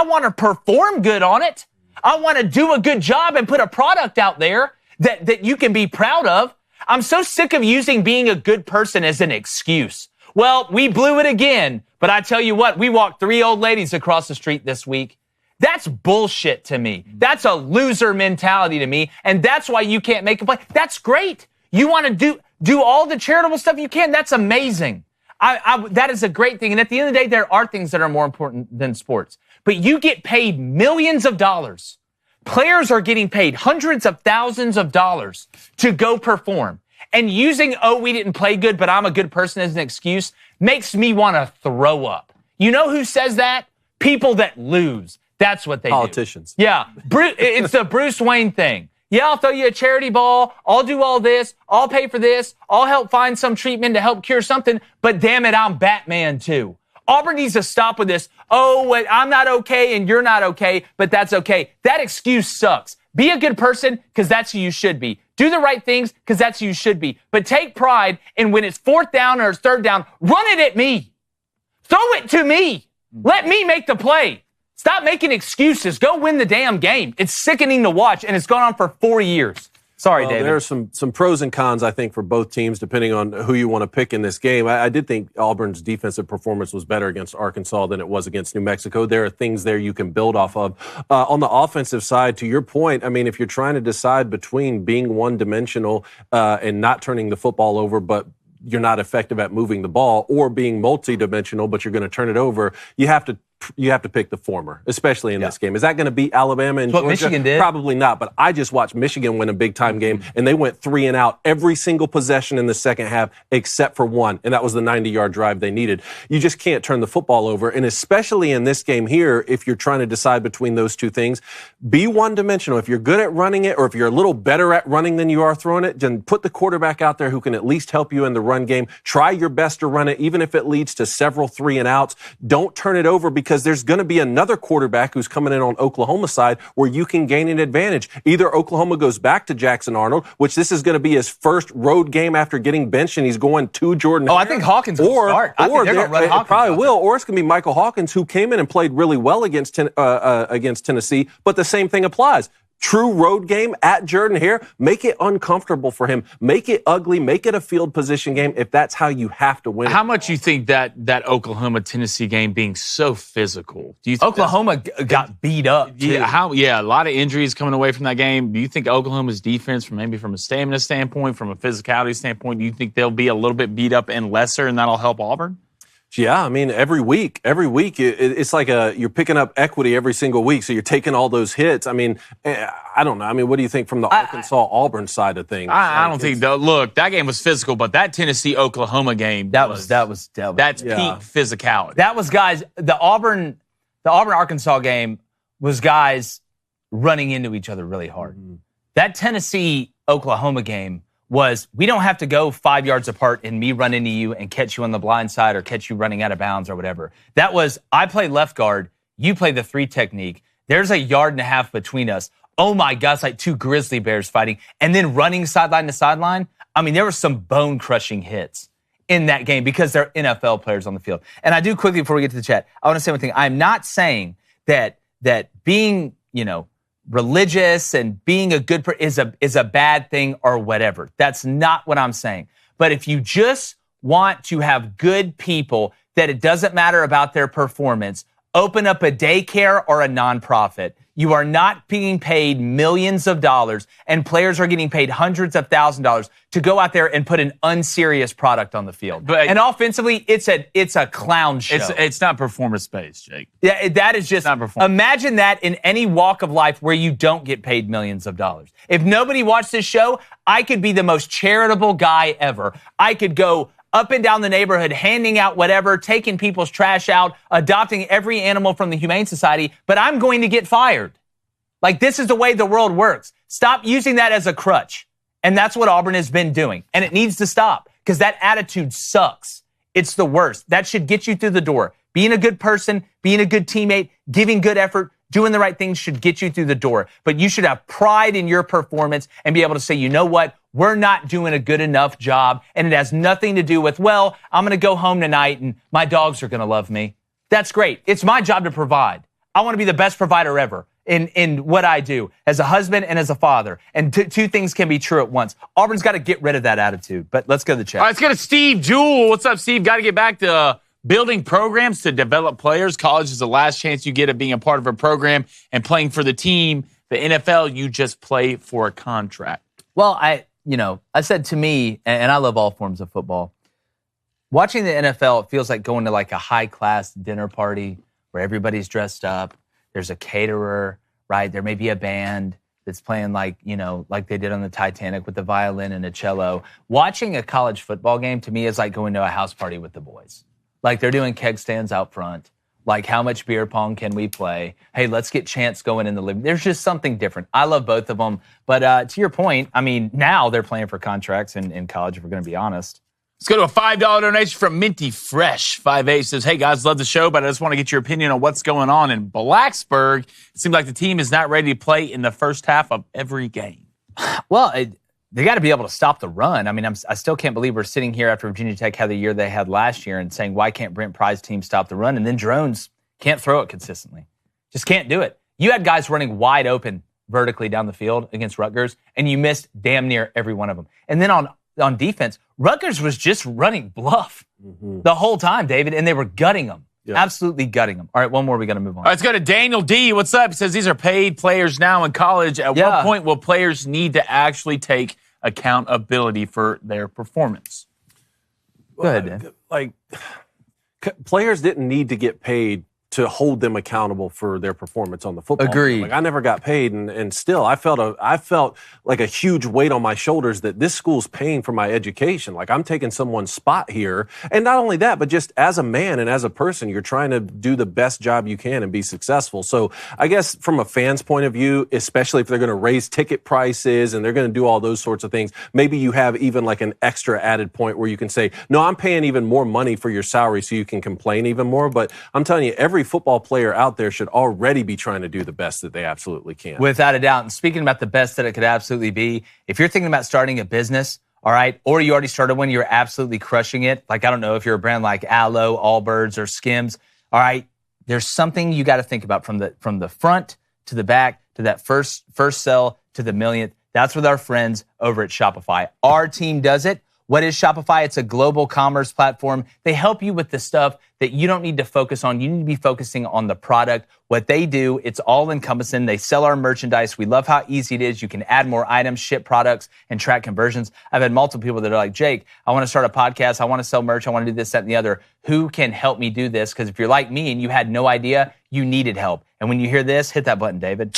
want to perform good on it. I want to do a good job and put a product out there that you can be proud of. I'm so sick of using being a good person as an excuse. Well, we blew it again, but I tell you what, we walked 3 old ladies across the street this week. That's bullshit to me. That's a loser mentality to me, and that's why you can't make a play. That's great. You want to do all the charitable stuff you can. That's amazing. That is a great thing. And at the end of the day, there are things that are more important than sports. But you get paid millions of dollars. Players are getting paid hundreds of thousands of dollars to go perform. And using, we didn't play good, but I'm a good person as an excuse, makes me want to throw up. You know who says that? People that lose. That's what they Politicians. do. Yeah. It's the Bruce Wayne thing. Yeah, I'll throw you a charity ball. I'll do all this. I'll pay for this. I'll help find some treatment to help cure something. But damn it, I'm Batman too. Auburn needs to stop with this. I'm not okay and you're not okay, but that's okay. That excuse sucks. Be a good person because that's who you should be. Do the right things because that's who you should be. But take pride in when it's 4th down or 3rd down, run it at me. Throw it to me. Let me make the play. Stop making excuses. Go win the damn game. It's sickening to watch, and it's gone on for 4 years. Sorry, David. There are some pros and cons, I think, for both teams, depending on who you want to pick in this game. I did think Auburn's defensive performance was better against Arkansas than it was against New Mexico. There are things there you can build off of. On the offensive side, to your point, I mean, if you're trying to decide between being one-dimensional and not turning the football over, but you're not effective at moving the ball, or being multi-dimensional, but you're going to turn it over, you have to pick the former, especially in this game. Is that going to beat Alabama and Georgia? Michigan did. Probably not, but I just watched Michigan win a big-time game, and they went 3 and out every single possession in the second half except for one, and that was the 90-yard drive they needed. You just can't turn the football over, and especially in this game here, if you're trying to decide between those two things, be one-dimensional. If you're good at running it, or if you're a little better at running than you are throwing it, then put the quarterback out there who can at least help you in the run game. Try your best to run it, even if it leads to several 3 and outs. Don't turn it over because because there's going to be another quarterback who's coming in on Oklahoma's side where you can gain an advantage. Either Oklahoma goes back to Jackson Arnold, which this is going to be his first road game after getting benched, and he's going to Jordan. I think Hawkins will start. I think they're going to run Hawkins. Probably will, or it's going to be Michael Hawkins, who came in and played really well against Tennessee, but the same thing applies. True road game at Jordan-Hare, make it uncomfortable for him. Make it ugly. Make it a field position game if that's how you have to win. How much you think that Oklahoma-Tennessee game being so physical? Do you think Oklahoma got beat up, too. Yeah, a lot of injuries coming away from that game. Do you think Oklahoma's defense, from a stamina standpoint, from a physicality standpoint, do you think they'll be a little bit beat up and lesser, and that'll help Auburn? Yeah, I mean, every week, it's like you're picking up equity every single week, so you're taking all those hits. I mean, I don't know. I mean, what do you think from the Arkansas-Auburn side of things? I don't think, look, that game was physical, but that Tennessee-Oklahoma game, that's peak physicality. That was, guys, the Auburn-Arkansas game was guys running into each other really hard. Mm-hmm. That Tennessee-Oklahoma game was, we don't have to go 5 yards apart and me run into you and catch you on the blind side or catch you running out of bounds or whatever. That was, I play left guard, you play the 3 technique. There's 1.5 yards between us. Oh my gosh, like 2 grizzly bears fighting and then running sideline to sideline. I mean, there were some bone-crushing hits in that game because they're NFL players on the field. And I do quickly, before we get to the chat, I want to say one thing. I'm not saying that being, religious and being a good person is a bad thing or whatever. That's not what I'm saying. But if you just want to have good people, that it doesn't matter about their performance, open up a daycare or a nonprofit. You are not being paid millions of dollars, and players are getting paid hundreds of thousands of dollars to go out there and put an unserious product on the field. And offensively, it's a clown show. It's not performance-based, Jake. Yeah, that is just, imagine that in any walk of life where you don't get paid millions of dollars. If nobody watched this show, I could be the most charitable guy ever. I could go up and down the neighborhood, handing out whatever, taking people's trash out, adopting every animal from the Humane Society, but I'm going to get fired. Like, this is the way the world works. Stop using that as a crutch. And that's what Auburn has been doing. And it needs to stop, because that attitude sucks. It's the worst. That should get you through the door. Being a good person, being a good teammate, giving good effort, doing the right things should get you through the door. But you should have pride in your performance and be able to say, you know what? We're not doing a good enough job, and it has nothing to do with, well, I'm going to go home tonight and my dogs are going to love me. That's great. It's my job to provide. I want to be the best provider ever in what I do as a husband and as a father. And two things can be true at once. Auburn's got to get rid of that attitude. But let's go to the chat. All right, let's go to Steve Jewell. What's up, Steve? Got to get back to building programs to develop players. College is the last chance you get of being a part of a program and playing for the team. The NFL, you just play for a contract. Well, I said, to me, and I love all forms of football, watching the NFL, it feels like going to like a high-class dinner party where everybody's dressed up. There's a caterer, right? There may be a band that's playing like they did on the Titanic with the violin and a cello. Watching a college football game, to me, is like going to a house party with the boys. Like, they're doing keg stands out front. Like, how much beer pong can we play? Hey, let's get chants going in the living room. There's just something different. I love both of them. But to your point, I mean, now they're playing for contracts in college, if we're going to be honest. Let's go to a $5 donation from Minty Fresh. 5A says, hey, guys, love the show, but I just want to get your opinion on what's going on in Blacksburg. It seems like the team is not ready to play in the first half of every game. Well, they got to be able to stop the run. I mean, I still can't believe we're sitting here after Virginia Tech had the year they had last year and saying, why can't Brent Pry's team stop the run? And then Drones can't throw it consistently. Just can't do it. You had guys running wide open vertically down the field against Rutgers, and you missed damn near every one of them. And then on defense, Rutgers was just running bluff the whole time, David, and they were gutting them. Yeah. Absolutely gutting them. All right, one more. We got to move on. All right, let's go to Daniel D. What's up? He says these are paid players now in college. At what point will players need to actually take accountability for their performance? Go ahead, Dan. Like, players didn't need to get paid to hold them accountable for their performance on the football Agreed. field. Like, I never got paid, and still I felt like a huge weight on my shoulders that this school's paying for my education. Like, I'm taking someone's spot here. And not only that, but just as a man and as a person, you're trying to do the best job you can and be successful. So I guess from a fan's point of view, especially if they're going to raise ticket prices and they're going to do all those sorts of things, maybe you have even like an extra added point where you can say, no, I'm paying even more money for your salary so you can complain even more. But I'm telling you, every every football player out there should already be trying to do the best that they absolutely can. Without a doubt. And speaking about the best that it could absolutely be, if you're thinking about starting a business, all right, or you already started one, you're absolutely crushing it. Like, I don't know if you're a brand like Aloe, Allbirds, or Skims. All right, there's something you got to think about from the front to the back to that first sell to the millionth. That's with our friends over at Shopify. Our team does it. What is Shopify? It's a global commerce platform. They help you with the stuff that you don't need to focus on. You need to be focusing on the product. What they do, it's all encompassing. They sell our merchandise. We love how easy it is. You can add more items, ship products, and track conversions. I've had multiple people that are like, Jake, I want to start a podcast. I want to sell merch. I want to do this, that, and the other. Who can help me do this? Because if you're like me and you had no idea, you needed help. And when you hear this, hit that button, David.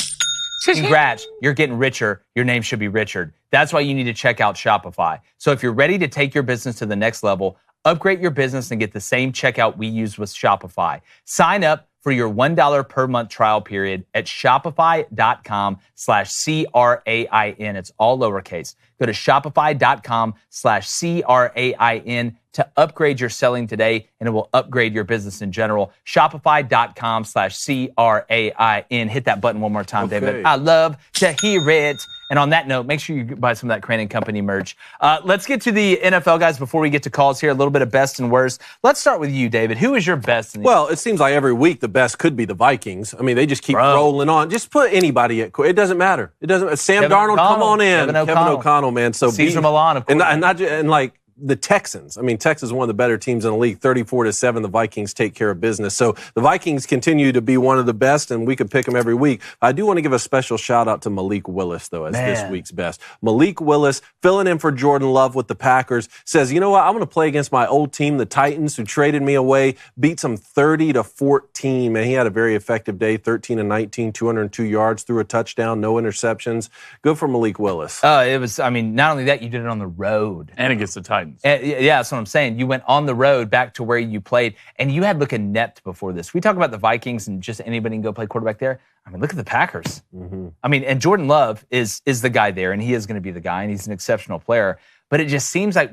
Congrats, you're getting richer. Your name should be Richard. That's why you need to check out Shopify. So if you're ready to take your business to the next level, upgrade your business and get the same checkout we use with Shopify. Sign up for your $1 per month trial period at shopify.com/CRAIN. It's all lowercase. Go to shopify.com/CRAIN to upgrade your selling today, and it will upgrade your business in general. Shopify.com/CRAIN. Hit that button one more time, Okay. David. I love to hear it. And on that note, make sure you buy some of that Crain & Company merch. Let's get to the NFL, guys, before we get to calls here. A little bit of best and worst. Let's start with you, David. Who is your best? Well, it seems like every week the best could be the Vikings. I mean, they just keep rolling on. Just put anybody at. It doesn't matter. It doesn't. Sam Darnold, come on in. Kevin O'Connell, man. So Caesar Milan, of course. And like the Texans. I mean, Texas is one of the better teams in the league. 34-7, the Vikings take care of business. So the Vikings continue to be one of the best, and we could pick them every week. I do want to give a special shout out to Malik Willis, though, as this week's best. Malik Willis, filling in for Jordan Love with the Packers, says, you know what? I'm going to play against my old team, the Titans, who traded me away, beat them 30-14. Man, he had a very effective day, 13-19, 202 yards, threw a touchdown, no interceptions. Good for Malik Willis. It was, I mean, not only that, you did it on the road. And against the Titans. Yeah, that's what I'm saying. You went on the road back to where you played, and you had look inept before this. We talk about the Vikings and just anybody can go play quarterback there. I mean, look at the Packers. Mm-hmm. I mean, and Jordan Love is the guy there, and he is going to be the guy, and he's an exceptional player. But it just seems like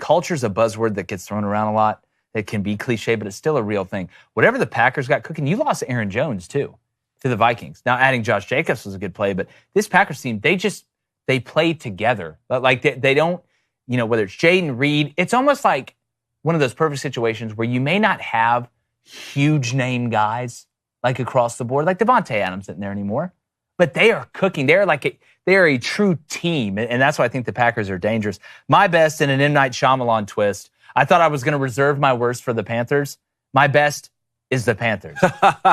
culture's a buzzword that gets thrown around a lot. It can be cliche, but it's still a real thing. Whatever the Packers got cooking, you lost Aaron Jones, too, to the Vikings. Now, adding Josh Jacobs was a good play, but this Packers team, they play together. Like, they don't, you know, whether it's Jaden Reed, it's almost like one of those perfect situations where you may not have huge name guys like across the board, like Devontae Adams isn't there anymore, but they are cooking. They're a true team, and that's why I think the Packers are dangerous. My best in an M. Night Shyamalan twist, I thought I was going to reserve my worst for the Panthers. My best is the Panthers.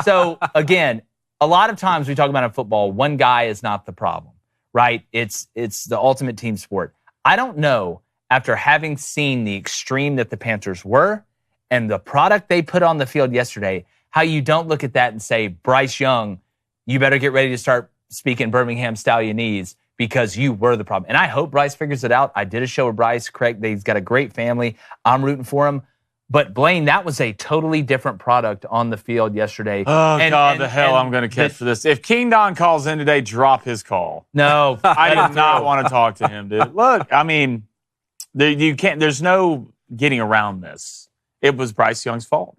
So, again, a lot of times we talk about in football, one guy is not the problem, right? It's the ultimate team sport. I don't know, after having seen the extreme that the Panthers were and the product they put on the field yesterday, how you don't look at that and say, Bryce Young, you better get ready to start speaking Birmingham Stallionese because you were the problem. And I hope Bryce figures it out. I did a show with Bryce. Craig, he's got a great family. I'm rooting for him. But, Blaine, that was a totally different product on the field yesterday. Oh, God, I'm going to catch for this. If King Don calls in today, drop his call. No. I do not want to talk to him, dude. Look, I mean, there's no getting around this. It was Bryce Young's fault.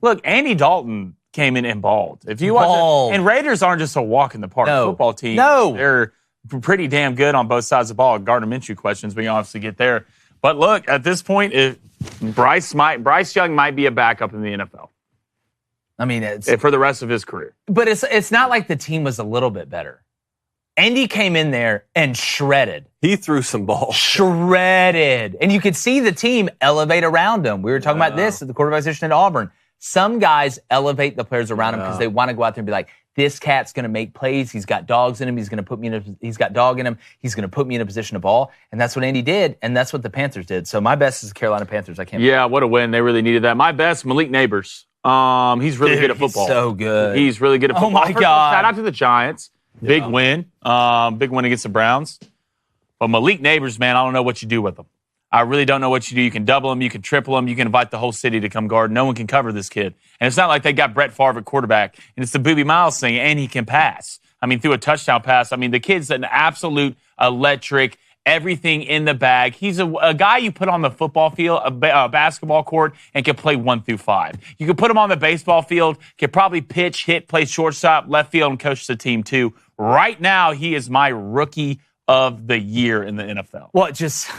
Look, Andy Dalton came in and balled. If you watch it, and Raiders aren't just a walk in the park football team. No. They're pretty damn good on both sides of the ball. Gardner Minshew questions, we can obviously get there. But look, at this point, Bryce Young might be a backup in the NFL. I mean, for the rest of his career. But it's not like the team was a little bit better. Andy came in there and shredded. He threw some balls. Shredded. And you could see the team elevate around him. We were talking about this at the quarterback position at Auburn. Some guys elevate the players around him because they want to go out there and be like, this cat's going to make plays. He's got dogs in him. He's got dog in him. He's going to put me in a position of ball. And that's what Andy did, and that's what the Panthers did. So my best is the Carolina Panthers. Yeah, what a win. They really needed that. My best, Malik Neighbors. He's really good at football. He's so good. He's really good at football. Oh, my God. Shout out to the Giants. Big win. Big win against the Browns. But Malik Neighbors, man, I don't know what you do with him. I really don't know what you do. You can double him. You can triple him. You can invite the whole city to come guard. No one can cover this kid. And it's not like they got Brett Favre at quarterback, and it's the Boobie Miles thing, and he can pass. I mean, through a touchdown pass. I mean, the kid's an absolute electric everything in the bag. He's a guy you put on the football field, a basketball court, and can play 1 through 5. You can put him on the baseball field, can probably pitch, hit, play shortstop, left field, and coach the team too. Right now, he is my rookie of the year in the NFL. Well, just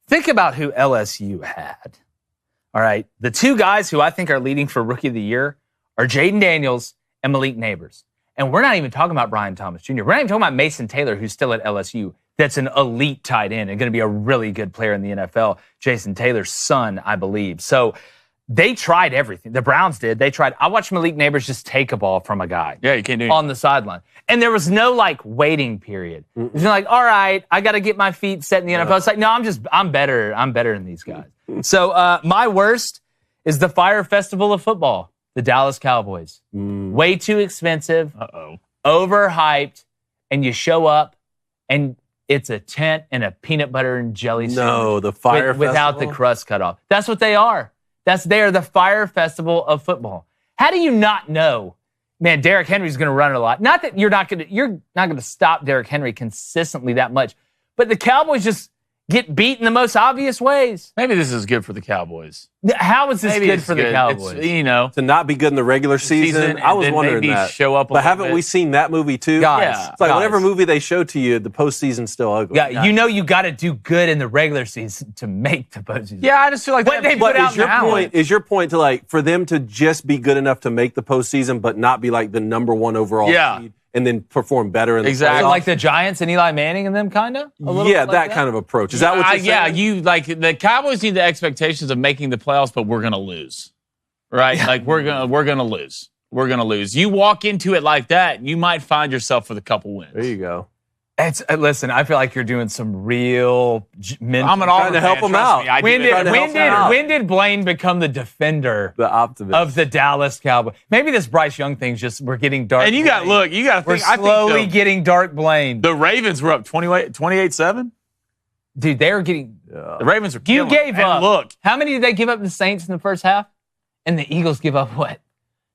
think about who LSU had. All right. The two guys who I think are leading for rookie of the year are Jaden Daniels and Malik Neighbors. And we're not even talking about Brian Thomas Jr. We're not even talking about Mason Taylor, who's still at LSU. That's an elite tight end and going to be a really good player in the NFL. Jason Taylor's son, I believe. So they tried everything. The Browns did. They tried. I watched Malik Neighbors just take a ball from a guy. Yeah, you can't do it. On the sideline. And there was no, waiting period. It's like, all right, I got to get my feet set in the NFL. It's like, no, I'm better. I'm better than these guys. So my worst is the Fire Festival of football, the Dallas Cowboys. Way too expensive, overhyped, and you show up, and it's a tent and a peanut butter and jelly sandwich. No, the Fire Festival? Without the crust cut off. That's what they are. They are the Fire Festival of football. How do you not know? Man, Derrick Henry's going to run it a lot. Not that you're not going to stop Derrick Henry consistently that much, but the Cowboys just get beat in the most obvious ways. Maybe this is good for the Cowboys. How is this good for the Cowboys? It's, to not be good in the regular season. I was wondering that. Show up, but haven't we seen that movie too? Guys, it's like whatever movie they show to you, the postseason's still ugly. Yeah, you got to do good in the regular season to make the postseason. Yeah, I just feel like what they put out now. Is your point to for them to just be good enough to make the postseason, but not be the number one overall seed? And then perform better in the playoffs. Like the Giants and Eli Manning and them, kind of? Yeah, that kind of approach. Is that what you're saying? The Cowboys need the expectations of making the playoffs, but we're going to lose. Right? Yeah. We're going to lose. We're going to lose. You walk into it like that, you might find yourself with a couple wins. There you go. Listen, I feel like you're doing some real mental. I'm trying to help him out. When did Blaine become the defender, the optimist of the Dallas Cowboys? Maybe this Bryce Young thing's we're getting dark. And you got to think. We're slowly getting dark Blaine. The Ravens were up 28-7. Dude, they were getting. The Ravens were killing. You gave up. Look, how many did they give up to the Saints in the first half? And the Eagles give up what?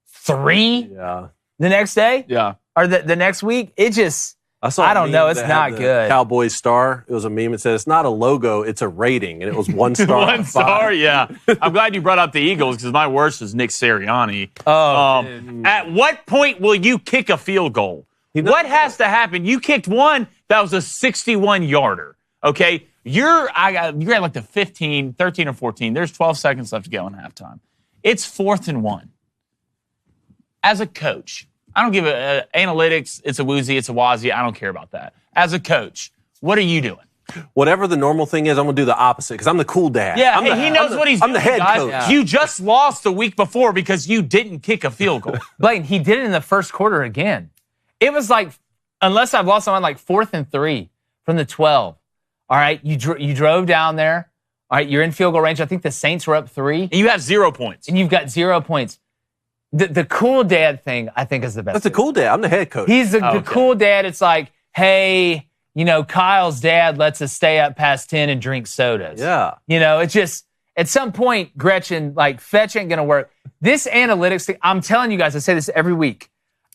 3? Yeah. The next day? Yeah. Or the next week? It just. I don't know. It's not good. Cowboys star. It was a meme. It said, it's not a logo, it's a rating. And it was 1 star. 1 star, yeah. I'm glad you brought up the Eagles because my worst is Nick Sirianni. At what point will you kick a field goal? What has to happen? You kicked one that was a 61-yarder. Okay? You're at the 13 or 14. There's 12 seconds left to go in halftime. It's 4th and 1. As a coach, I don't give analytics, it's a woozy, it's a wazy. I don't care about that. As a coach, what are you doing? Whatever the normal thing is, I'm going to do the opposite because I'm the cool dad. Yeah, he knows what he's doing. I'm the head coach. Yeah. You just lost the week before because you didn't kick a field goal. Blaine, he did it in the first quarter again. It was unless I've lost someone 4th and 3 from the 12. All right, you drove down there. All right, you're in field goal range. I think the Saints were up 3. And you have 0 points. And you've got 0 points. The cool dad thing, I think, is the best. That's a cool dad. I'm the head coach. He's the cool dad. It's like, hey, Kyle's dad lets us stay up past 10 and drink sodas. Yeah. It's just, at some point, Gretchen, fetch ain't going to work. This analytics thing, I'm telling you guys, I say this every week.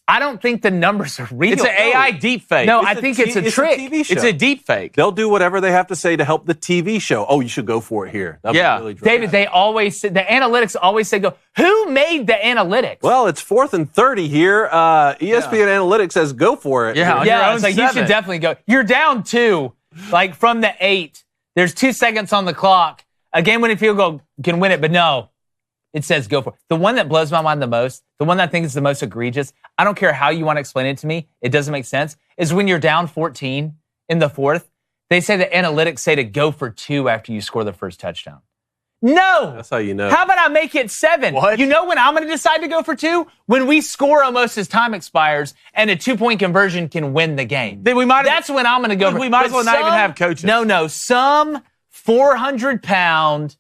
I don't think the numbers are real. It's an AI deep fake. No, I think it's a trick. It's a deep fake. They'll do whatever they have to say to help the TV show. Oh, you should go for it here. Really David, they always say, the analytics always say go. Who made the analytics? Well, it's 4th and 30 here. ESPN Analytics says go for it. Yeah, it's you should definitely go. You're down 2, from the 8. There's 2 seconds on the clock. A game-winning field goal can win it, but no. It says go for it. The one that blows my mind the most, the one that I think is the most egregious, I don't care how you want to explain it to me, it doesn't make sense, is when you're down 14 in the 4th, they say the analytics say to go for 2 after you score the first touchdown. No! That's how you know. How about I make it 7? What? You know when I'm going to decide to go for 2? When we score almost as time expires and a 2-point conversion can win the game. That's when I'm going to go for 2. We might as well not even have coaches. No. Some 400-pound,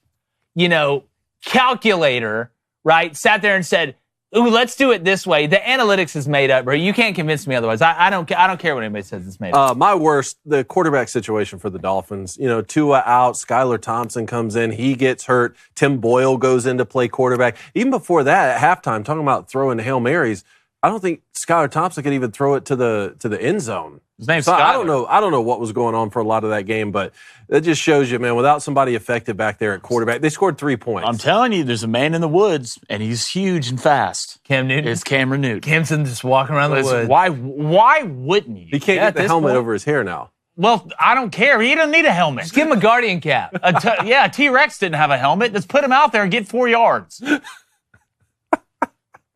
calculator, right, sat there and said, ooh, let's do it this way. The analytics is made up, bro. You can't convince me otherwise. I don't care what anybody says it's made up. My worst, the quarterback situation for the Dolphins. Tua out, Skylar Thompson comes in, he gets hurt. Tim Boyle goes in to play quarterback. Even before that, at halftime, talking about throwing Hail Marys, I don't think Skylar Thompson could even throw it to the end zone. His name's So Skylar. I don't know what was going on for a lot of that game, but that just shows you, man, without somebody effective back there at quarterback, they scored 3 points. I'm telling you, there's a man in the woods, and he's huge and fast. Cam Newton? It's Cameron Newton. Cam's just walking around the woods. Why wouldn't you? He can't get the helmet over his hair now. Well, I don't care. He doesn't need a helmet. Just give him a Guardian cap. A T-Rex didn't have a helmet. Let's put him out there and get 4 yards.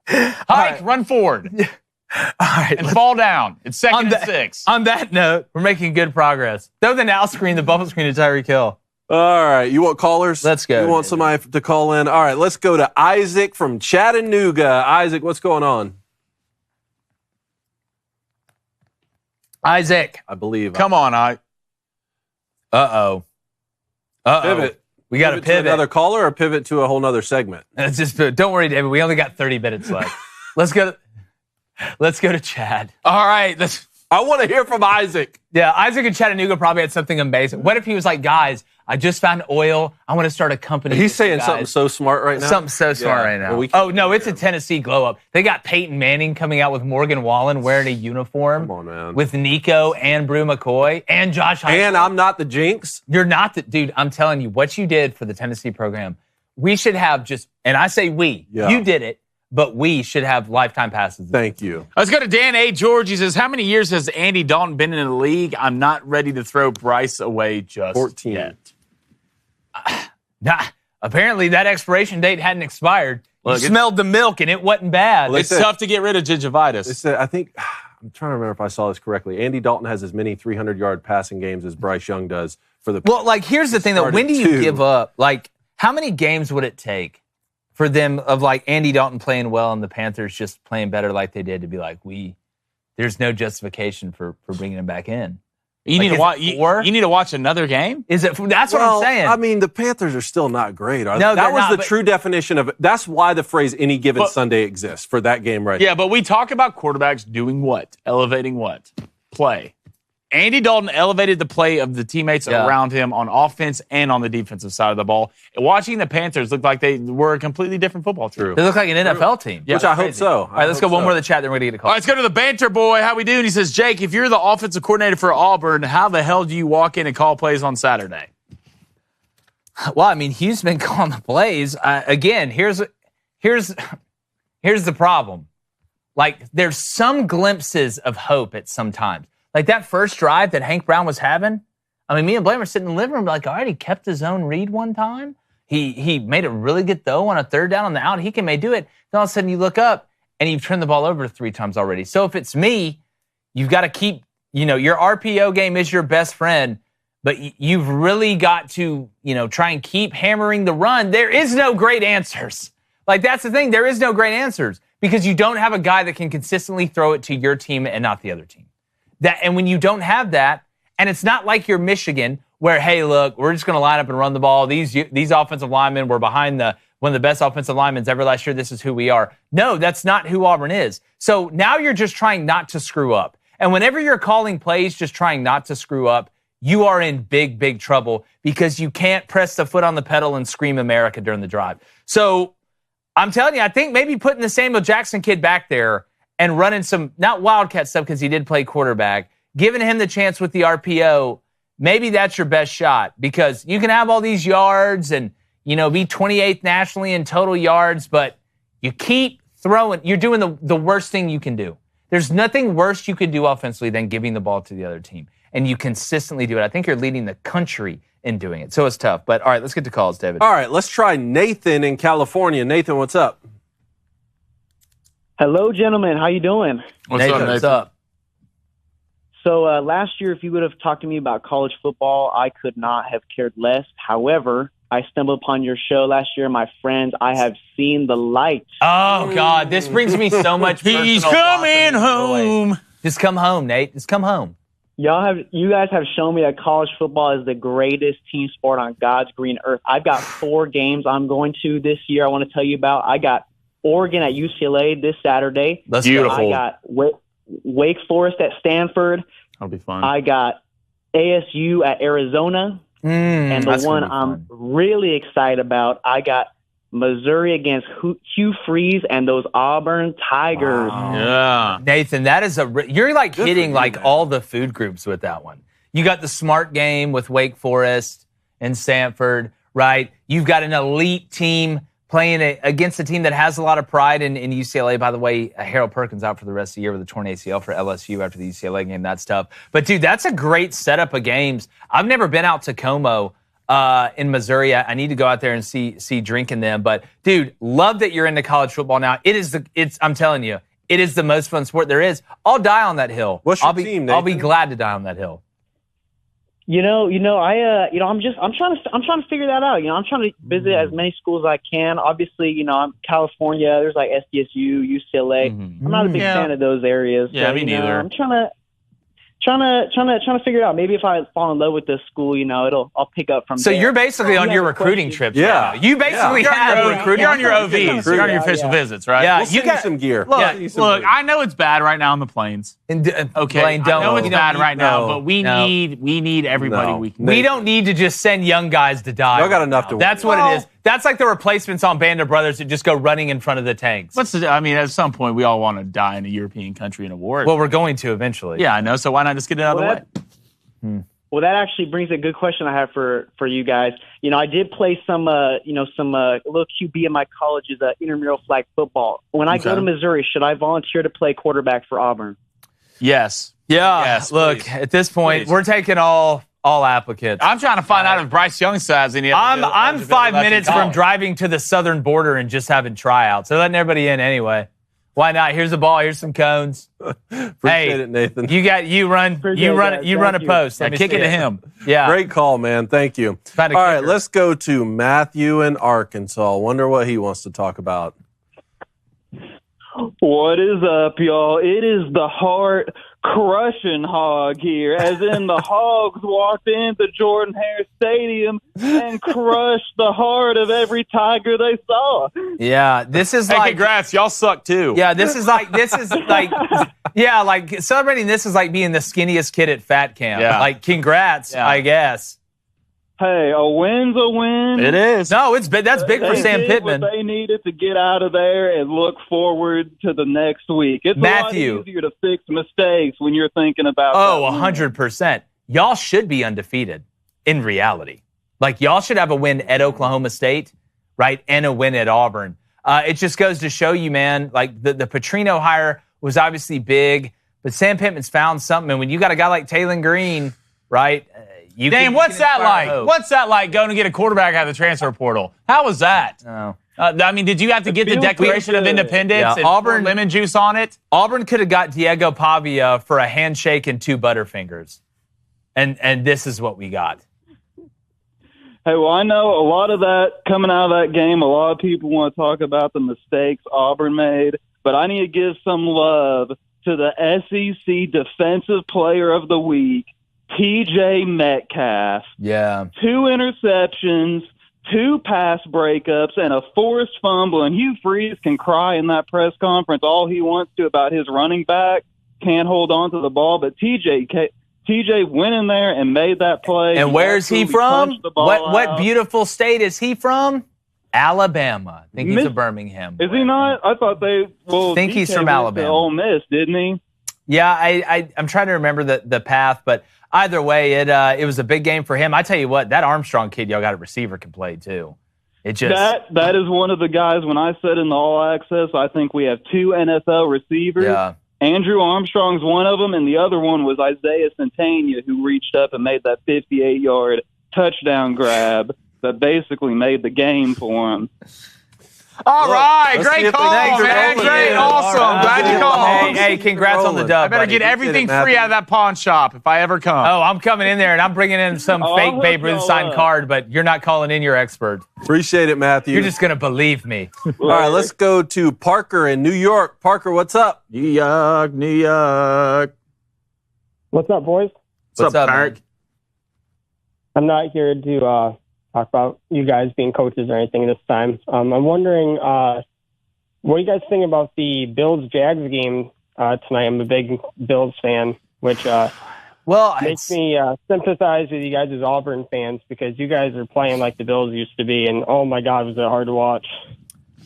Hike, run forward. All right, and fall down. It's second and 6. On that note, we're making good progress. Throw the now screen, the bubble screen to Tyreek Hill. All right, you want callers? Let's go. You want somebody to call in? All right, let's go to Isaac from Chattanooga. Isaac, what's going on? Isaac. I believe. Come on, Ike. Uh-oh. Pivot. We got to pivot. To another caller or pivot to a whole nother segment? It's just, don't worry, David. We only got 30 minutes left. Let's go to Chad. All right. I want to hear from Isaac. Yeah, Isaac in Chattanooga probably had something amazing. What if he was like, guys, I just found oil. I want to start a company. He's saying something so smart right now. Something so smart right now. Well, no, it's a Tennessee glow up. They got Peyton Manning coming out with Morgan Wallen wearing a uniform. Come on, man. With Nico and Brew McCoy and Josh Heupel. And I'm not the jinx. You're not the dude. I'm telling you, what you did for the Tennessee program, we should have just, and I say we, you did it, but we should have lifetime passes. Thank you. Let's go to Dan A. George. He says, how many years has Andy Dalton been in the league? I'm not ready to throw Bryce away just 14. yet. Nah, apparently that expiration date hadn't expired. Look, you smelled the milk and it wasn't bad. It's tough to get rid of gingivitis. They said, I think, I'm trying to remember if I saw this correctly. Andy Dalton has as many 300-yard passing games as Bryce Young does for the. Well, like, here's the thing, though. When do you give up? Like, how many games would it take for them of, like, Andy Dalton playing well and the Panthers just playing better like they did to be like, there's no justification for bringing him back in? You need to watch. You need to watch another game. Is it? That's what I'm saying. I mean, the Panthers are still not great. No, that was not, the true definition of it. That's why the phrase "any given Sunday" exists for that game, right? Yeah, but we talk about quarterbacks doing what, elevating what, play. Andy Dalton elevated the play of the teammates around him on offense and on the defensive side of the ball. Watching the Panthers looked like they were a completely different football team. They look like an NFL team. Which I hope so. All right, let's go one more to the chat, then we're going to get a call. All right, let's go to the banter boy. How we doing? He says, Jake, if you're the offensive coordinator for Auburn, how the hell do you walk in and call plays on Saturday? Well, I mean, he's been calling the plays. Again, here's the problem. Like, there's some glimpses of hope at some times. Like that first drive that Hank Brown was having, I mean, me and Blaine were sitting in the living room like, all right, he kept his own read one time. He made a really good throw on a third down on the out. He can do it. Then all of a sudden you look up and you've turned the ball over 3 times already. So if it's me, you've got to keep, your RPO game is your best friend, but you've really got to, try and keep hammering the run. There is no great answers. Like, that's the thing. There is no great answers because you don't have a guy that can consistently throw it to your team and not the other team. And when you don't have that, and it's not like you're Michigan where, hey, look, we're just going to line up and run the ball. These offensive linemen were behind one of the best offensive linemen ever last year. This is who we are. No, that's not who Auburn is. So now you're just trying not to screw up. And whenever you're calling plays just trying not to screw up, you are in big, big trouble because you can't press the foot on the pedal and scream America during the drive. So I'm telling you, I think maybe putting the Samuel Jackson kid back there and running some, not wildcat stuff because he did play quarterback, giving him the chance with the RPO, maybe that's your best shot because you can have all these yards and, be 28th nationally in total yards, but you keep throwing, you're doing the worst thing you can do. There's nothing worse you could do offensively than giving the ball to the other team, and you consistently do it. I think you're leading the country in doing it, so it's tough. But, all right, let's get to calls, David. All right, let's try Nathan in California. Nathan, what's up? Hello, gentlemen. How you doing? What's up? So last year, if you would have talked to me about college football, I could not have cared less. However, I stumbled upon your show last year. My friends, I have seen the light. Oh, God. This brings me so much He's coming home. Just come home, Nate. Just come home. You guys have shown me that college football is the greatest team sport on God's green earth. I've got 4 games I'm going to this year I want to tell you about. I got Oregon at UCLA this Saturday. That's beautiful. I got Wake Forest at Stanford. That'll be fun. I got ASU at Arizona. And the one I'm really excited about, I got Missouri against Hugh Freeze and those Auburn Tigers. Wow. Yeah. Nathan, that is you're like Good hitting for you, like man. all the food groups with that one. You got the smart game with Wake Forest and Samford, right? You've got an elite team playing against a team that has a lot of pride in UCLA. By the way, Harold Perkins out for the rest of the year with a torn ACL for LSU after the UCLA game. That's tough. But, dude, that's a great setup of games. I've never been out to Como in Missouri. I need to go out there and see drinking them. But, dude, love that you're into college football now. I'm telling you, it is the most fun sport there is. I'll die on that hill. What's your team, I'll be Nathan? glad to die on that hill. I'm trying to figure that out. I'm trying to visit as many schools as I can. Obviously, I'm California. There's like SDSU, UCLA. Mm-hmm. I'm not a big fan of those areas. Yeah, but, me neither. I'm trying to figure it out. Maybe if I fall in love with this school, I'll pick up from So there. you're basically on You your have a recruiting question? trips. Yeah. Right now. You basically You're have on, recruiting. you're on your OVs. You're on your official visits, right? Yeah, We'll send you some gear. Look, We'll send you some gear. I know it's bad right now on the plains. Okay, Blaine, don't. I know it's we don't bad need- right now, no, but we no. need everybody No. we can. We don't need to just send young guys to die. Y'all got right enough now. to That's worry what it is. That's like the replacements on Band of Brothers that just go running in front of the tanks. At some point, we all want to die in a European country in a war. Well, we're going to eventually. yeah, I know. So why not just get it out of the way? Well, that actually brings a good question I have for you guys. I did play some little QB in my college's intramural flag football. When I go to Missouri, should I volunteer to play quarterback for Auburn? Yes. Yeah. Yes, Look, please. at this point, Please. we're taking all applicants. I'm trying to find out if Bryce Young has any. I'm 5 minutes from driving to the southern border and just having tryouts. They're letting everybody in anyway. Why not? Here's a ball. Here's some cones. Appreciate it, Nathan. You run a post. Let me Kick see it to him. Yeah. Great call, man. Thank you. Found All a right, kicker. let's go to Matthew in Arkansas. Wonder what he wants to talk about. What is up, y'all? It is the heart-crushing Hog here, as in the Hogs walked into Jordan-Hare Stadium and crushed the heart of every Tiger they saw. Yeah. This is Hey, like congrats. Y'all suck too. Yeah, this is like yeah, like celebrating this is like being the skinniest kid at fat camp. Yeah. Like congrats, Yeah. I guess. Hey, a win's a win. It is. No, it's big. That's big for They Sam did Pittman. what they needed to get out of there and look forward to the next week. It's Matthew. a lot easier to fix mistakes when you're thinking about Oh, that win. 100%. Y'all should be undefeated in reality. Like y'all should have a win at Oklahoma State, right, and a win at Auburn. It just goes to show you, man. Like the Petrino hire was obviously big, but Sam Pittman's found something. And when you got a guy like Taylon Green, right? Dame, what's that like? What's that like going to get a quarterback out of the transfer portal? How was that? Oh. Did you have to get the feels Declaration of good. Independence Yeah, and Auburn- pour lemon juice on it? Auburn could have got Diego Pavia for a handshake and 2 Butterfingers. And this is what we got. Hey, well, I know a lot of that coming out of that game, a lot of people want to talk about the mistakes Auburn made, but I need to give some love to the SEC Defensive Player of the Week, T.J. Metcalf. Yeah. 2 interceptions, 2 pass breakups, and a forced fumble. And Hugh Freeze can cry in that press conference all he wants to about his running back. Can't hold on to the ball, but TJ went in there and made that play. And where's he absolutely from? punched the ball What out. beautiful state is he from? Alabama. I think he's a Birmingham boy. Is he not? I thought they. Well, Think he's DK from went to Alabama. Ole Miss, didn't he? Yeah, I'm trying to remember the path, but either way, it was a big game for him. I tell you what, that Armstrong kid y'all got a receiver can play too. It just That is one of the guys. When I said in the All Access, I think we have 2 NFL receivers. yeah. Andrew Armstrong's one of them, and the other one was Isaiah Centania, who reached up and made that 58-yard touchdown grab that basically made the game for him. All right. let's see Great if they call, think they're man. rolling Great. in. Awesome. All right. Glad you called. Hey, congrats on the rolling. dub. I better buddy. get everything Matthew. free out of that pawn shop if I ever come. Oh, I'm coming in there and I'm bringing in some Oh, I'll fake hook Babe Ruth y'all signed up. card, but you're not calling in your expert. Appreciate it, Matthew. You're just gonna believe me. All right, let's go to Parker in New York. Parker, what's up? New York, New York. What's up, boys? What's up, man? I'm not here to talk about you guys being coaches or anything this time. I'm wondering, what do you guys think about the Bills-Jags game tonight? I'm a big Bills fan, which Well, makes me sympathize with you guys as Auburn fans because you guys are playing like the Bills used to be, and oh my God, was it hard to watch.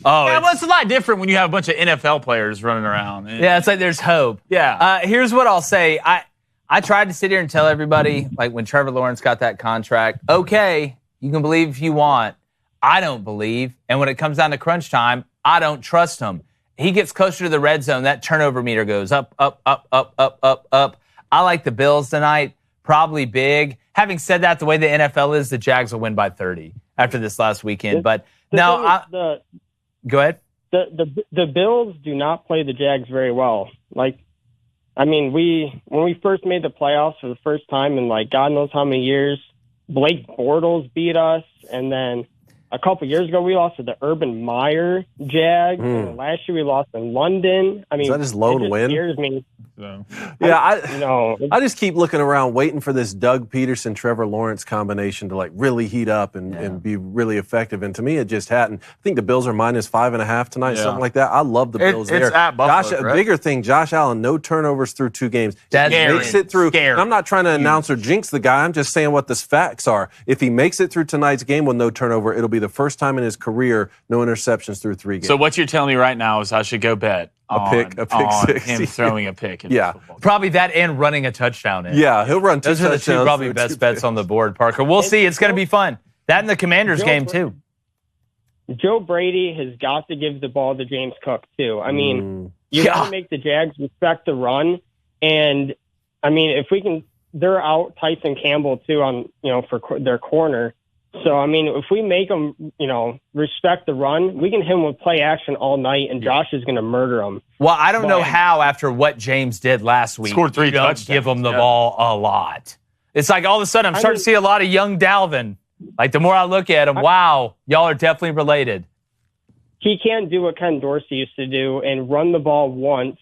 Oh, yeah, well, it's a lot different when you have a bunch of NFL players running around. Yeah, it's like there's hope. Yeah. Here's what I'll say. I tried to sit here and tell everybody, like when Trevor Lawrence got that contract, okay, you can believe if you want. I don't believe. And when it comes down to crunch time, I don't trust him. He gets closer to the red zone, that turnover meter goes up, up, up, up, up, up, up. I like the Bills tonight, probably big. Having said that, the way the NFL is, the Jags will win by 30 after this last weekend. But now, go ahead. The Bills do not play the Jags very well. Like, I mean, when we first made the playoffs for the first time in like God knows how many years, Blake Bortles beat us, and then a couple years ago we lost to the Urban Meyer Jags, and then last year we lost in London. I mean, is that his lone win? Scares me. So. Yeah, I just keep looking around waiting for this Doug Peterson, Trevor Lawrence combination to like really heat up and be really effective. And to me, it just hadn't. I think the Bills are -5.5 tonight, something like that. I love the Bills there. It's at Buffalo, right? Bigger thing, Josh Allen, no turnovers through 2 games. That's makes it through. I'm not trying to announce or jinx the guy. I'm just saying what the facts are. If he makes it through tonight's game with no turnover, it'll be the first time in his career no interceptions through 3 games. So what you're telling me right now is I should go bet a pick on 6. him throwing a pick. Yeah. Probably that and running a touchdown in. Yeah, he'll run 2 Those are the touchdowns. two probably best bets on the board, Parker. We'll see. It's going to be fun. That and the Commanders game, too. Joe Brady has got to give the ball to James Cook, too. I mean, you got to make the Jags respect the run. And, I mean, if we can – they're out Tyson Campbell, too, on for their corner. So, I mean, if we make them, respect the run, we can hit him with play action all night, and Josh is going to murder him. Well, I don't know how, after what James did last week, scored 3 you don't touchdowns. give him the ball a lot. It's like all of a sudden I'm starting to see a lot of young Dalvin. Like, the more I look at him, wow, y'all are definitely related. He can't do what Ken Dorsey used to do and run the ball once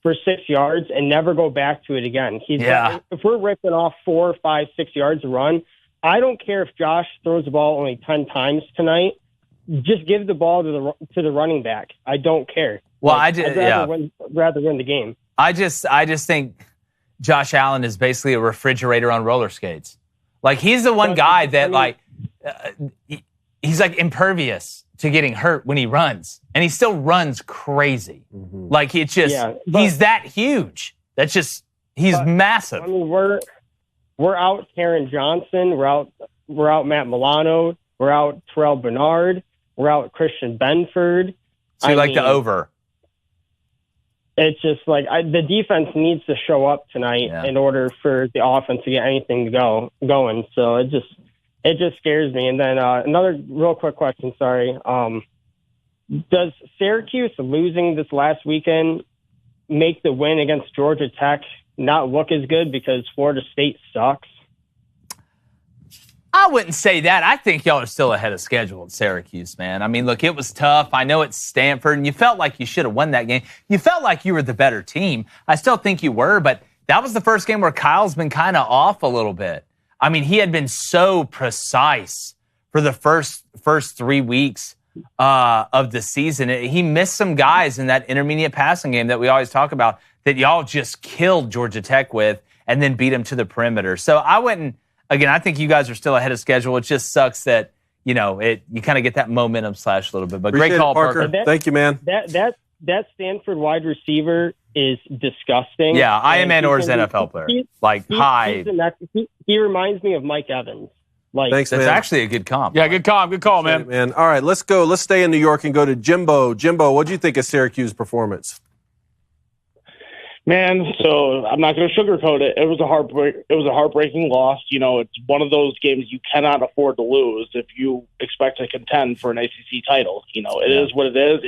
for 6 yards and never go back to it again. If we're ripping off 4, 5, 6 yards to run, I don't care if Josh throws the ball only 10 times tonight. Just give the ball to the running back. I don't care. Well, I'd rather win the game. I just think Josh Allen is basically a refrigerator on roller skates. Like, he's the one guy that he's like impervious to getting hurt when he runs, and he still runs crazy. Mm-hmm. Like, it's just he's that huge. That's just he's massive. I mean, we're out Karen Johnson. We're out Matt Milano. We're out Terrell Bernard. We're out Christian Benford. So you like the over? It's just like the defense needs to show up tonight in order for the offense to get anything going. So it just scares me. And then another real quick question. Sorry. Does Syracuse losing this last weekend make the win against Georgia Tech not look as good because Florida State sucks? I wouldn't say that. I think y'all are still ahead of schedule at Syracuse, man. I mean, look, it was tough. I know it's Stanford, and you felt like you should have won that game. You felt like you were the better team. I still think you were, but that was the first game where Kyle's been kind of off a little bit. I mean, he had been so precise for the first 3 weeks of the season. He missed some guys in that intermediate passing game that we always talk about that y'all just killed Georgia Tech with and then beat them to the perimeter. So I wouldn't. Again, I think you guys are still ahead of schedule. It just sucks that, you kind of get that momentum slash a little bit. But Appreciate great call, Parker. Thank you, man. That Stanford wide receiver is disgusting. Yeah, Iamandor's NFL player. He reminds me of Mike Evans. Thanks, that's man. actually a good comp. Yeah, good call, man. All right, let's go. Let's stay in New York and go to Jimbo. Jimbo, what do you think of Syracuse's performance? Man, so I'm not going to sugarcoat it. It was a heartbreaking loss. It's one of those games you cannot afford to lose if you expect to contend for an ACC title. It is what it is.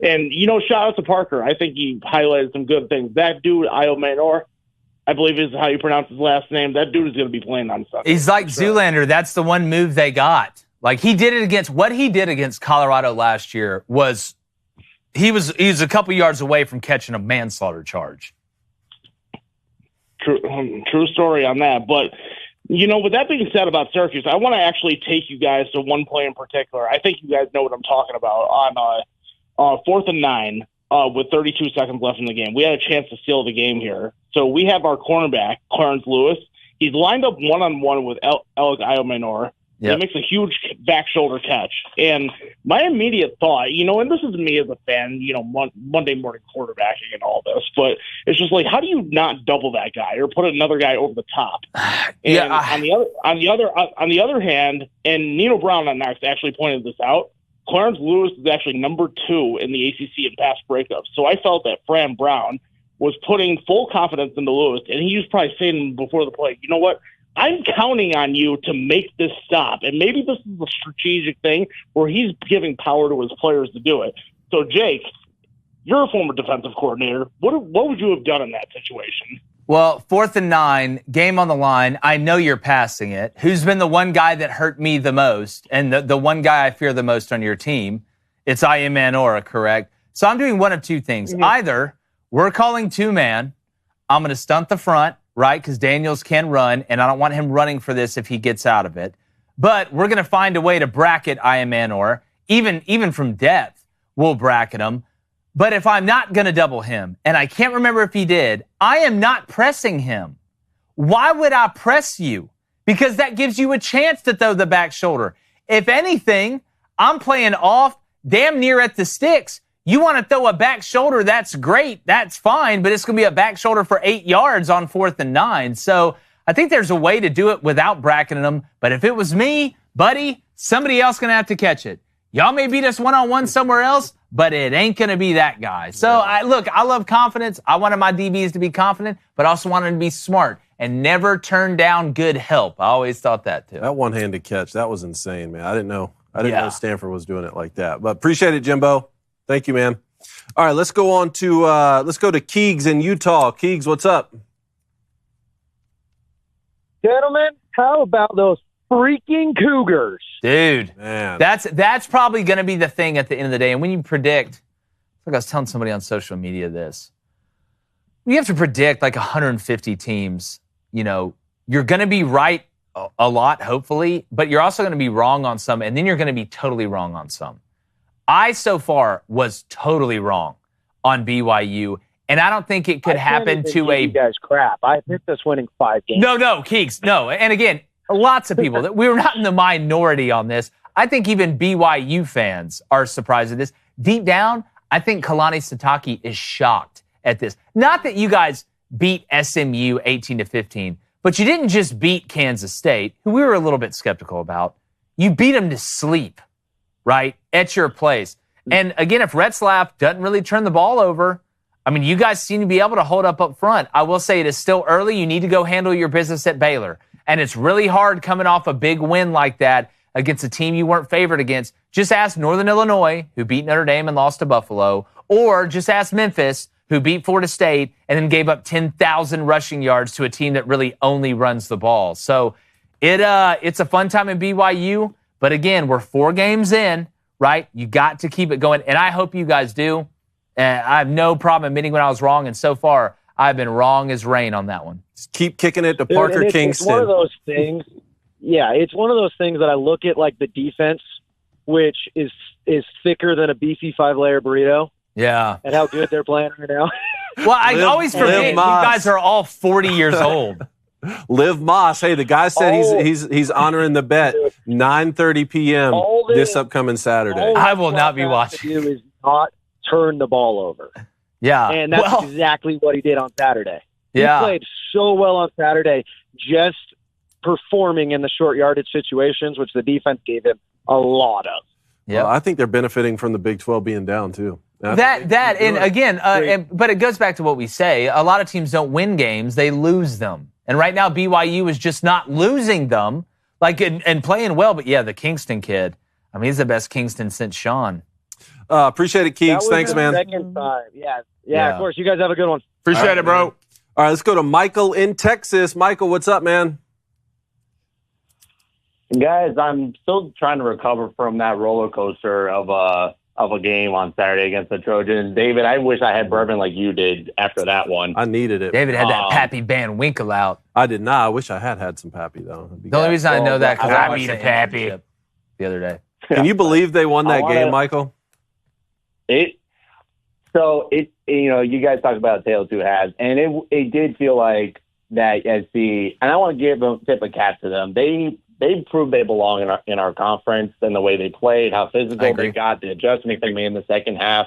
And shout out to Parker. I think he highlighted some good things. That dude, Iamandor, I believe is how you pronounce his last name. That dude is going to be playing on Sunday. He's like Zoolander. That's the one move they got. Like, he did it against Colorado last year was he was a couple yards away from catching a manslaughter charge. True story on that. But, with that being said about Syracuse, I want to actually take you guys to one play in particular. I think you guys know what I'm talking about. On 4th and 9, with 32 seconds left in the game, we had a chance to seal the game here. So we have our cornerback, Clarence Lewis. He's lined up one-on-one with Alec Iomenor. He makes a huge back shoulder catch. And my immediate thought, and this is me as a fan, Monday morning quarterbacking and all this, but it's just like, how do you not double that guy or put another guy over the top? And on the other hand, and Nino Brown on Knox actually pointed this out, Clarence Lewis is actually number 2 in the ACC in pass breakups. So I felt that Fran Brown was putting full confidence into Lewis, and he was probably saying before the play, you know what? I'm counting on you to make this stop. And maybe this is a strategic thing where he's giving power to his players to do it. So, Jake, you're a former defensive coordinator. What would you have done in that situation? Well, 4th and 9, game on the line. I know you're passing it. Who's been the one guy that hurt me the most and the one guy I fear the most on your team? It's Iomenor, correct? So I'm doing one of two things. Mm-hmm. Either we're calling 2-man. I'm going to stunt the front, right, because Daniels can run, and I don't want him running for this if he gets out of it. But we're going to find a way to bracket Iomenor. Even from depth, we'll bracket him. But if I'm not going to double him, and I can't remember if he did, I am not pressing him. Why would I press you? Because that gives you a chance to throw the back shoulder. If anything, I'm playing off damn near at the sticks. You want to throw a back shoulder, that's great. That's fine, but it's going to be a back shoulder for 8 yards on 4th and 9. So I think there's a way to do it without bracketing them. But if it was me, buddy, somebody else going to have to catch it. Y'all may beat us one-on-one somewhere else, but it ain't going to be that guy. So, I love confidence. I wanted my DBs to be confident, but also wanted them to be smart and never turn down good help. I always thought that, too. That one-handed catch, that was insane, man. I didn't know Stanford was doing it like that. But appreciate it, Jimbo. Thank you, man. All right, let's go on to Keegs in Utah. Keegs, what's up? Gentlemen, how about those freaking Cougars? Dude, man. That's probably going to be the thing at the end of the day. And when you predict, like I was telling somebody on social media this, you have to predict like 150 teams. You're going to be right a lot, hopefully, but you're also going to be wrong on some, and then you're going to be totally wrong on some. I, so far, was totally wrong on BYU, and I don't think it could happen to a... You guys crap. I picked us winning 5 games. No, Keegs, no. And again, lots of people, we were not in the minority on this. I think even BYU fans are surprised at this. Deep down, I think Kalani Sitake is shocked at this. Not that you guys beat SMU 18-15, but you didn't just beat Kansas State, who we were a little bit skeptical about. You beat them to sleep, right, at your place. And again, if Retzlaff doesn't really turn the ball over, I mean, you guys seem to be able to hold up front. I will say it is still early. You need to go handle your business at Baylor. And it's really hard coming off a big win like that against a team you weren't favored against. Just ask Northern Illinois, who beat Notre Dame and lost to Buffalo, or just ask Memphis, who beat Florida State and then gave up 10,000 rushing yards to a team that really only runs the ball. So it's a fun time in BYU. But again, we're 4 games in, right? You got to keep it going. And I hope you guys do. I have no problem admitting when I was wrong. And so far, I've been wrong as rain on that one. Just keep kicking it to Parker Kingston. It's one of those things. Yeah, it's one of those things that I look at like the defense, which is thicker than a beefy 5-layer burrito. Yeah. And how good they're playing right now. Well, I always forget you guys are all 40 years old. Liv Moss. Hey, the guy said he's honoring the bet. 9:30 p.m. this upcoming Saturday. I will not be watching. To do is not turn the ball over. Yeah. And that's exactly what he did on Saturday. Yeah. He played so well on Saturday, just performing in the short yardage situations, which the defense gave him a lot of. Yeah, well, I think they're benefiting from the Big 12 being down too. And again, but it goes back to what we say. A lot of teams don't win games; they lose them. And right now, BYU is just not losing them, and playing well. But yeah, the Kingston kid. I mean, he's the best Kingston since Sean. Appreciate it, Keeks. Thanks, man. Second time. Yeah. Of course. You guys have a good one. Appreciate it, bro. All right, let's go to Michael in Texas. Michael, what's up, man? Guys, I'm still trying to recover from that roller coaster of a game on Saturday against the Trojans. David, I wish I had bourbon like you did after that one. I needed it. David had that Pappy Van Winkle out. I did not. I wish I had some Pappy, though. The only reason I know that because I beat a Pappy the other day. Can you believe they won that game, Michael? So you guys talk about a tale of two halves, and it did feel like that SC, and I want to give them tip a cap to them. They proved they belong in our conference and the way they played, how physical they got, the adjustments they made in the second half.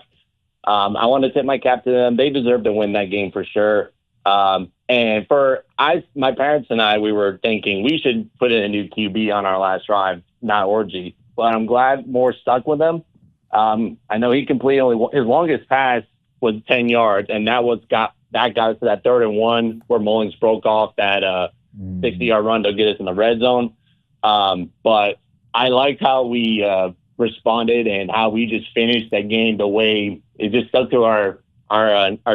I want to tip my cap to them. They deserve to win that game for sure. And my parents and I, we were thinking we should put in a new QB on our last drive, not Orgy. But I'm glad Moore stuck with them. I know he completed his longest pass was 10 yards, and that got us to that 3rd and 1 where Mullings broke off that 60-yard run to get us in the red zone. But I liked how we responded and how we just finished that game the way it just stuck to our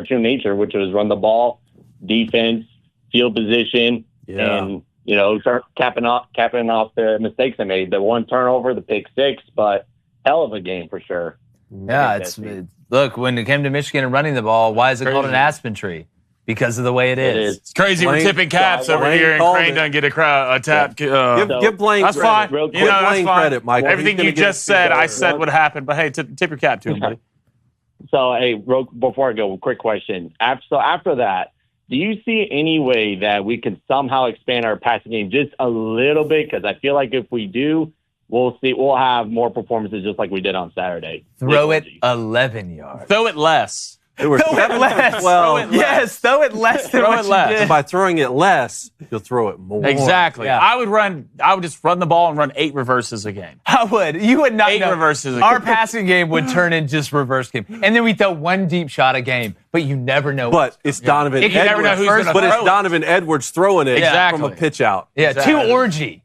true nature, which was run the ball, defense, field position, and start capping off the mistakes I made. The one turnover, the pick six, but hell of a game for sure. Yeah, look, when it came to Michigan and running the ball, why is it called an aspen tree? Because of the way it is. It's crazy. We're tipping caps over here, and Crain doesn't get a tap. Give Blaine that's credit. fine. Give Blaine credit, Michael. Everything you just said, I said would happen. But hey, tip your cap to him, buddy. So, hey, before I go, quick question. After that, do you see any way that we can somehow expand our passing game just a little bit? Because I feel like if we do, we'll have more performances just like we did on Saturday. Throw it 11 yards. Throw it less. Throw it less. Yes, throw it less than what you did. By throwing it less, you'll throw it more. Exactly. Yeah. I would just run the ball and run 8 reverses a game. I would. You would not 8 know. reverses a game. Our passing game would turn into just reverse game. And then we throw one deep shot a game, but you never know. But it's Donovan Edwards. You never know who's going to But it's throw it. Donovan Edwards throwing it from a pitch out. Yeah, exactly. To Orgy.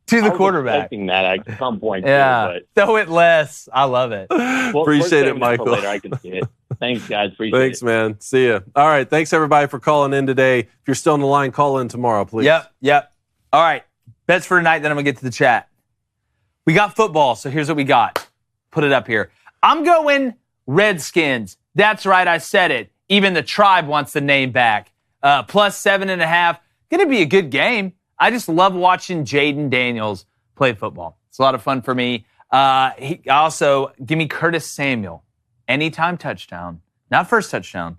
To the quarterback. Expecting that at some point. Yeah. Too, but throw it less. I love it. Appreciate it, Michael. Later, I can see it. Thanks, guys. Appreciate it. Thanks, man. See ya. All right. Thanks, everybody, for calling in today. If you're still on the line, call in tomorrow, please. Yep. All right. Bets for tonight, then I'm going to get to the chat. We got football, so here's what we got. Put it up here. I'm going Redskins. That's right. I said it. Even the tribe wants the name back. Plus 7.5. Going to be a good game. I just love watching Jaden Daniels play football. It's a lot of fun for me. He also, give me Curtis Samuel. Anytime touchdown. Not first touchdown.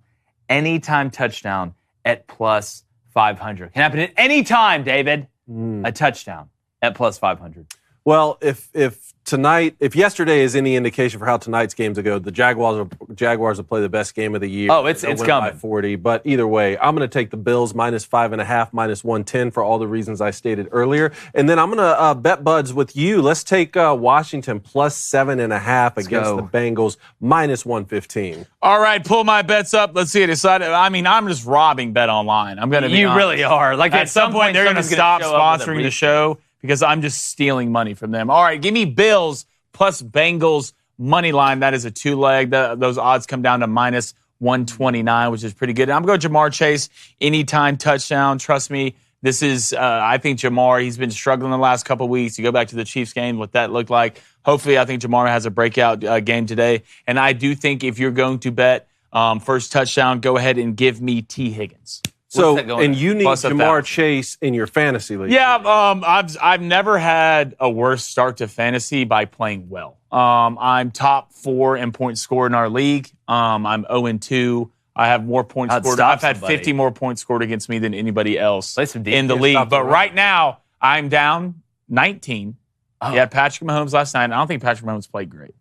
Anytime touchdown at plus 500. Can happen at any time, David. A touchdown at plus 500. Well, if yesterday is any indication for how tonight's games will go, the Jaguars will play the best game of the year. Oh, it's coming. By 40. But either way, I'm going to take the Bills minus 5.5, minus 110 for all the reasons I stated earlier. And then I'm going to bet buds with you. Let's take Washington plus 7.5 against the Bengals minus 115. All right, pull my bets up. Let's see it decided. I mean, I'm just robbing Bet Online. I'm going to be You honest. really are. Like at some point they're going to stop sponsoring the show because I'm just stealing money from them. All right, give me Bills plus Bengals money line. That is a 2-leg. Those odds come down to minus 129, which is pretty good. And I'm going to go Jamar Chase, anytime touchdown. Trust me, this is, I think Jamar, he's been struggling the last couple of weeks. You go back to the Chiefs game, what that looked like. Hopefully, I think Jamar has a breakout game today. And I do think if you're going to bet first touchdown, go ahead and give me T. Higgins. So, and you need Jamar Chase in your fantasy league. Yeah, I've never had a worse start to fantasy by playing well. I'm top 4 in points scored in our league. I'm 0-2. I have more points scored. I've had 50 more points scored against me than anybody else in the league. But right now, I'm down 19. He had Patrick Mahomes last night. I don't think Patrick Mahomes played great.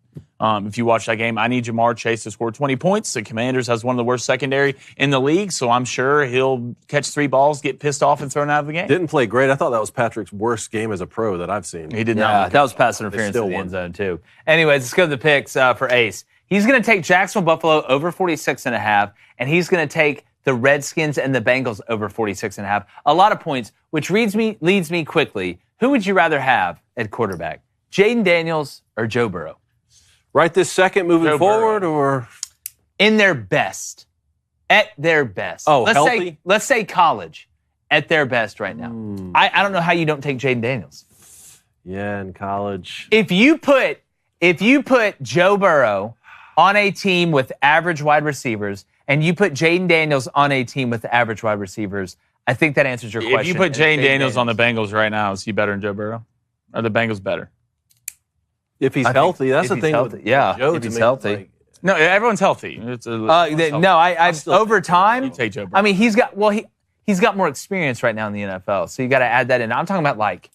If you watch that game, I need Jamar Chase to score 20 points. The Commanders has one of the worst secondary in the league, so I'm sure he'll catch 3 balls, get pissed off, and thrown out of the game. Didn't play great. I thought that was Patrick's worst game as a pro that I've seen. He did not. Yeah, that was pass interference in the end zone, too. Anyways, let's go to the picks for Ace. He's going to take Jacksonville Buffalo over 46.5, and he's going to take the Redskins and the Bengals over 46.5. A lot of points, which leads me quickly. Who would you rather have at quarterback, Jaden Daniels or Joe Burrow? Right this second, moving forward, or in their best, at their best. Oh, healthy? Let's say college, at their best right now. I don't know how you don't take Jaden Daniels. Yeah, in college. If you put Joe Burrow on a team with average wide receivers, and you put Jaden Daniels on a team with average wide receivers, I think that answers your question. If you put Jaden Daniels on the Bengals right now, is he better than Joe Burrow? Are the Bengals better? If he's healthy, that's the thing. Yeah, if he's healthy. No, everyone's healthy. Over time. You take Joe Burrow. I mean, he's got more experience right now in the NFL, so you got to add that in. I'm talking about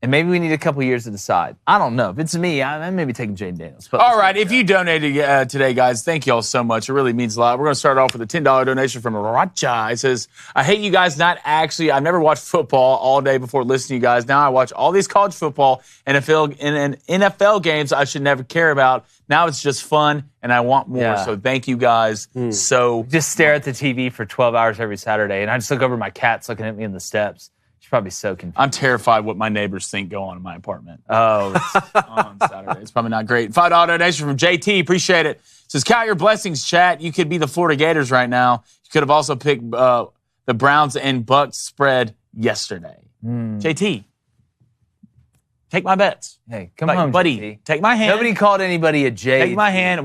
and maybe we need a couple years to decide. I don't know. If it's me, I may be taking Jaden Daniels. But all right, if you donated today, guys, thank you all so much. It really means a lot. We're going to start off with a $10 donation from Racha. It says, I hate you guys I've never watched football all day before listening to you guys. Now I watch all these college football and NFL games I should never care about. Now it's just fun, and I want more. So thank you guys. So just stare at the TV for 12 hours every Saturday, and I just look over my cat's looking at me in the steps. She's probably so confused. I'm terrified what my neighbors think go on in my apartment. On Saturday. It's probably not great. $5 donation from JT. Appreciate it. Says, count your blessings, chat. You could be the Florida Gators right now. You could have also picked the Browns and Bucks spread yesterday. JT, take my bets. Hey, come on, buddy. JT. Take my hand. Nobody called anybody a J. Take my hand. I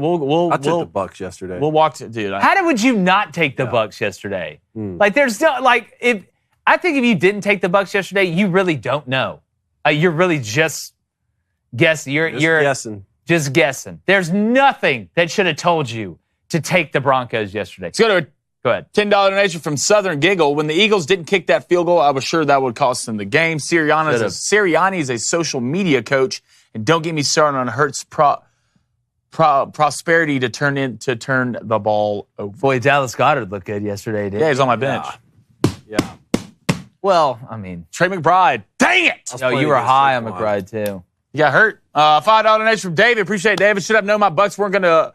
took the Bucks yesterday. We'll walk to dude. How would you not take the Bucks yesterday? There's no I think if you didn't take the Bucks yesterday, you really don't know. You're really just guessing. You're guessing. Just guessing. There's nothing that should have told you to take the Broncos yesterday. Let's go ahead. $10 donation from Southern Giggle. When the Eagles didn't kick that field goal, I was sure that would cost them the game. Sirianni is a social media coach, and don't get me started on Hurts' prosperity to turn the ball over. Boy, Dallas Goedert looked good yesterday, didn't he? Yeah, he's on my bench. Yeah. Well, I mean, Trey McBride. Dang it! No, you were high on McBride too. You got hurt. $5 donation from David. Appreciate it, David. Should have known my Bucks we're gonna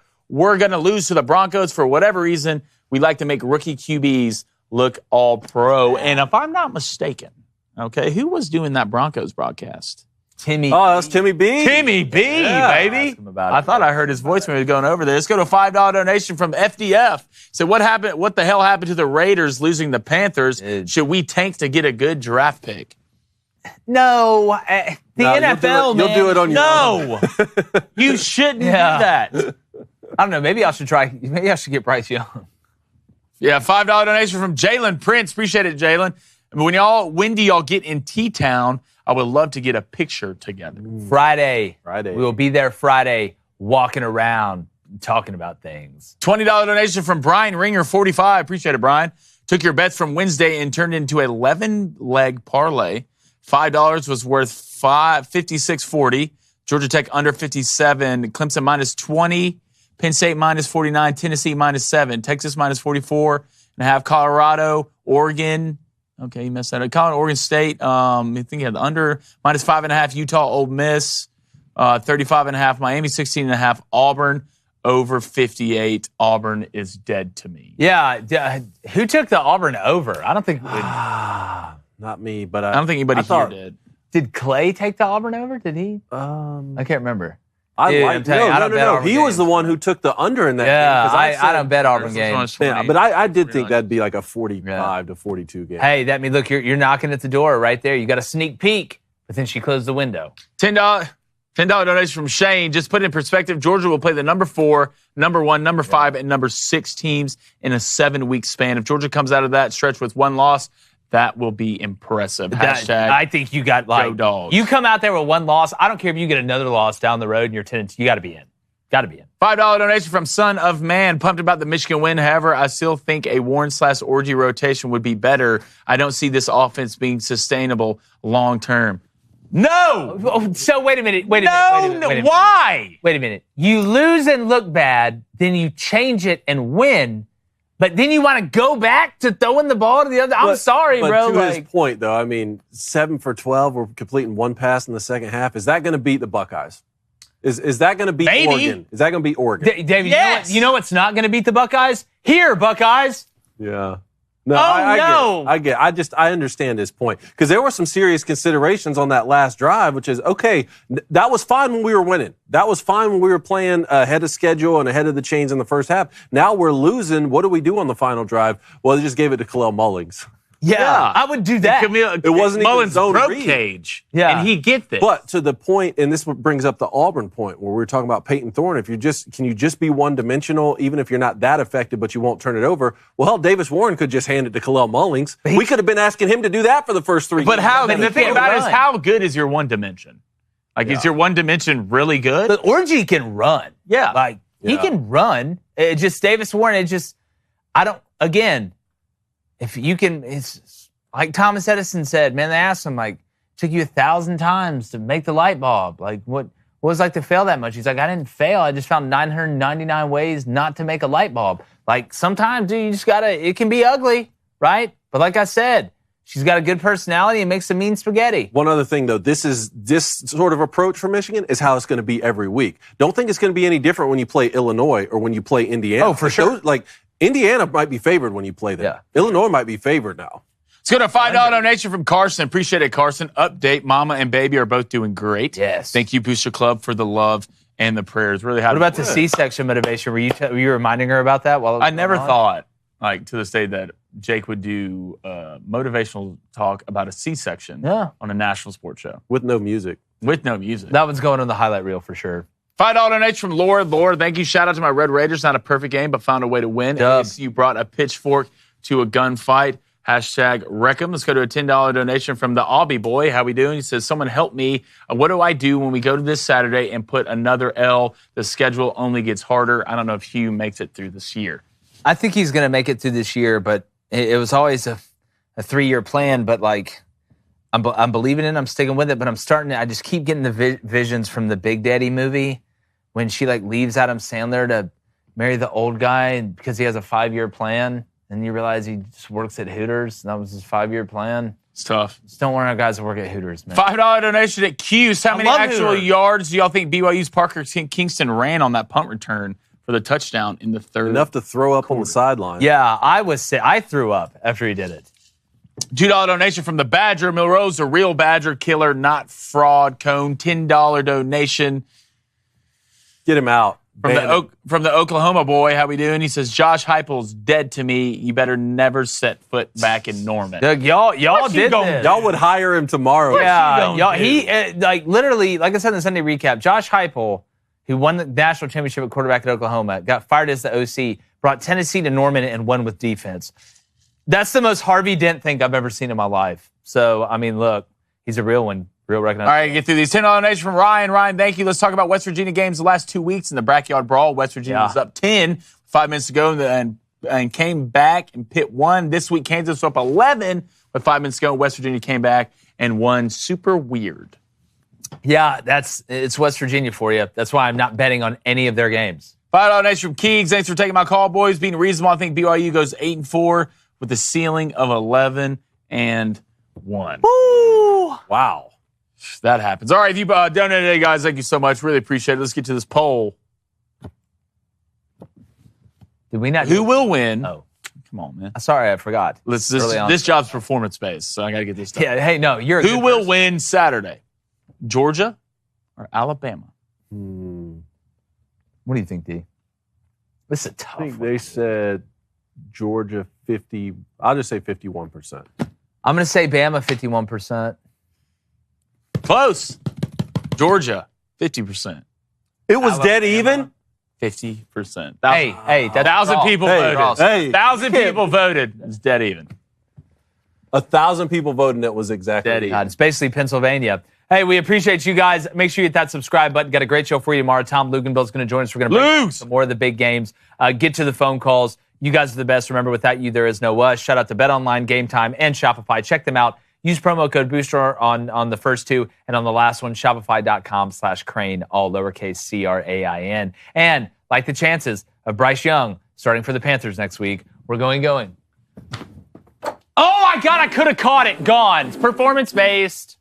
lose to the Broncos for whatever reason. We like to make rookie QBs look all pro. And if I'm not mistaken, okay, who was doing that Broncos broadcast? Timmy. Oh, that's Timmy B. Timmy B, baby. I thought I heard his voice when he was going over there. Let's go to a $5 donation from FDF. So what happened? What the hell happened to the Raiders losing the Panthers? Should we tank to get a good draft pick? No, the NFL, You'll do it on your own. No, you shouldn't do that. I don't know. Maybe I should try. Maybe I should get Bryce Young. Yeah, $5 donation from Jalen Prince. Appreciate it, Jalen. When do y'all get in T-Town? I would love to get a picture together. Friday. We will be there Friday, walking around, talking about things. $20 donation from Brian Ringer, 45. Appreciate it, Brian. Took your bets from Wednesday and turned into 11-leg parlay. $5 was worth $56.40. Georgia Tech under 57. Clemson minus 20. Penn State minus 49. Tennessee minus 7. Texas minus 44.5. Colorado, Oregon. Okay, you messed that up. Oregon State, I think you had the under, minus 5.5. Utah, Ole Miss, 35.5. Miami, 16.5. Auburn, over 58. Auburn is dead to me. Yeah, who took the Auburn over? I don't think. Not me, but I don't think anybody here did. Did Clay take the Auburn over? Did he? I can't remember. No. He was the one who took the under in that game. Yeah, I don't bet Auburn games. Yeah, but I did think that'd be like a 45 to 42 game. Hey, that means, look, you're knocking at the door right there. You got a sneak peek, but then she closed the window. $10 donation from Shane. Just put it in perspective, Georgia will play the number 4, number 1, number 5, and number 6 teams in a 7-week span. If Georgia comes out of that stretch with 1 loss, that will be impressive. I think you got go Dogs. You come out there with 1 loss. I don't care if you get another loss down the road and you're 10. You got to be in. Got to be in. $5 donation from Son of Man. Pumped about the Michigan win. However, I still think a Warren/Orji rotation would be better. I don't see this offense being sustainable long term. No. So wait a minute. Wait a minute. Why? Wait a minute. You lose and look bad, then you change it and win. But then you want to go back to throwing the ball to the other. I'm sorry, bro. To his point, though, I mean, 7 for 12. We're completing 1 pass in the second half. Is that going to beat the Buckeyes? Is that going to beat Oregon? Is that going to beat Oregon? David, yes. you know what's not going to beat the Buckeyes? Here, Buckeyes. Yeah. No, I get it. I understand his point. Because there were some serious considerations on that last drive, which is, okay, that was fine when we were winning. That was fine when we were playing ahead of schedule and ahead of the chains in the first half. Now we're losing. What do we do on the final drive? Well, they just gave it to Khalil Mullings. Yeah, I would do that. It wasn't Mullins even zone broke read. Cage. Yeah. And he gets this. But to the point, and this brings up the Auburn point where we were talking about Peyton Thorne. Can you just be one-dimensional, even if you're not that effective, but you won't turn it over? Well, hell, Davis Warren could just hand it to Khalil Mullings. We could have been asking him to do that for the first 3 games. But the thing about it is, how good is your one dimension? Is your one dimension really good? But Orji can run. Yeah. Like He can run. It just Davis Warren. If you can, it's like Thomas Edison said. Man, they asked him like, took you 1,000 times to make the light bulb. Like what was it like to fail that much? He's like, I didn't fail. I just found 999 ways not to make a light bulb. Like sometimes, dude, you just gotta. It can be ugly, right? But like I said. She's got a good personality and makes some mean spaghetti. One other thing, though, this sort of approach for Michigan is how it's going to be every week. Don't think it's going to be any different when you play Illinois or when you play Indiana. Oh, for sure. Indiana might be favored when you play them. Yeah. Illinois might be favored now. Let's go to a $5 donation from Carson. Appreciate it, Carson. Update, Mama and Baby are both doing great. Yes. Thank you, Booster Club, for the love and the prayers. Really happy. What about the C-section motivation? Were you reminding her about that? I never thought, like, to this day that Jake would do motivational talk about a C-section on a national sports show. With no music. That one's going on the highlight reel for sure. $5 donation from Laura. Laura, thank you. Shout out to my Red Raiders. Not a perfect game, but found a way to win. You brought a pitchfork to a gunfight. Hashtag Wreckham. Let's go to a $10 donation from the Aubie boy. How we doing? He says, someone help me. What do I do when we go to this Saturday and put another L? The schedule only gets harder. I don't know if Hugh makes it through this year. I think he's going to make it through this year, but it was always a 3-year plan. But like, I'm believing in it. I'm sticking with it. But I just keep getting the visions from the Big Daddy movie when she like leaves Adam Sandler to marry the old guy because he has a 5-year plan. And you realize he just works at Hooters. And that was his 5-year plan. It's tough. Just don't want our guys to work at Hooters, man. $5 donation at Q's. How many actual yards do y'all think BYU's Parker Kingston ran on that punt return for the touchdown in the third? Enough to throw up on the sideline. Yeah, I threw up after he did it. $2 donation from the Badger. Milrose, a real Badger killer, not fraud. Cone, $10 donation. Get him out. From the Oklahoma boy, how we doing? He says, Josh Heupel's dead to me. You better never set foot back in Norman. Doug, y'all did this. Y'all would hire him tomorrow. Literally, like I said in the Sunday recap, Josh Heupel, who won the national championship at quarterback at Oklahoma, got fired as the OC, brought Tennessee to Norman and won with defense. That's the most Harvey Dent thing I've ever seen in my life. So, I mean, look, he's a real one. Real recognized. All right, get through these. $10 donation from Ryan. Ryan, thank you. Let's talk about West Virginia games the last 2 weeks in the Backyard Brawl. West Virginia was up 10 5 minutes ago and came back and Pitt won. This week, Kansas was up 11 with 5 minutes ago. West Virginia came back and won. Super weird. Yeah, it's West Virginia for you. That's why I'm not betting on any of their games. $5 donation from Keegs. Thanks for taking my call, boys. Being reasonable, I think BYU goes 8-4 with a ceiling of 11-1. Woo! Wow. That happens. All right, if you donated today, guys, thank you so much. Really appreciate it. Let's get to this poll. Did we not? Who will win? Oh, come on, man. Sorry, I forgot. This job's performance-based, so I got to get this done. Yeah, hey, no, you're Who will win Saturday? Georgia or Alabama? What do you think, D? This is a tough one. I think they said Georgia 50. I'll just say 51%. I'm going to say Bama 51%. Close. Georgia, 50%. It was dead even? 50%. Hey, 1,000 people voted. Hey, 1,000 people voted. It's dead even. 1,000 people voted, and it was exactly dead even. God, it's basically Pennsylvania. Hey, we appreciate you guys. Make sure you hit that subscribe button. Got a great show for you tomorrow. Tom Luganville's going to join us. We're going to bring some more of the big games. Get to the phone calls. You guys are the best. Remember, without you, there is no us. Shout out to BetOnline, Game Time, and Shopify. Check them out. Use promo code Booster on the first two, and on the last one, Shopify.com/Crain, all lowercase CRAIN. And like the chances of Bryce Young starting for the Panthers next week, we're going. Oh my God, I could have caught it. Gone. It's performance-based.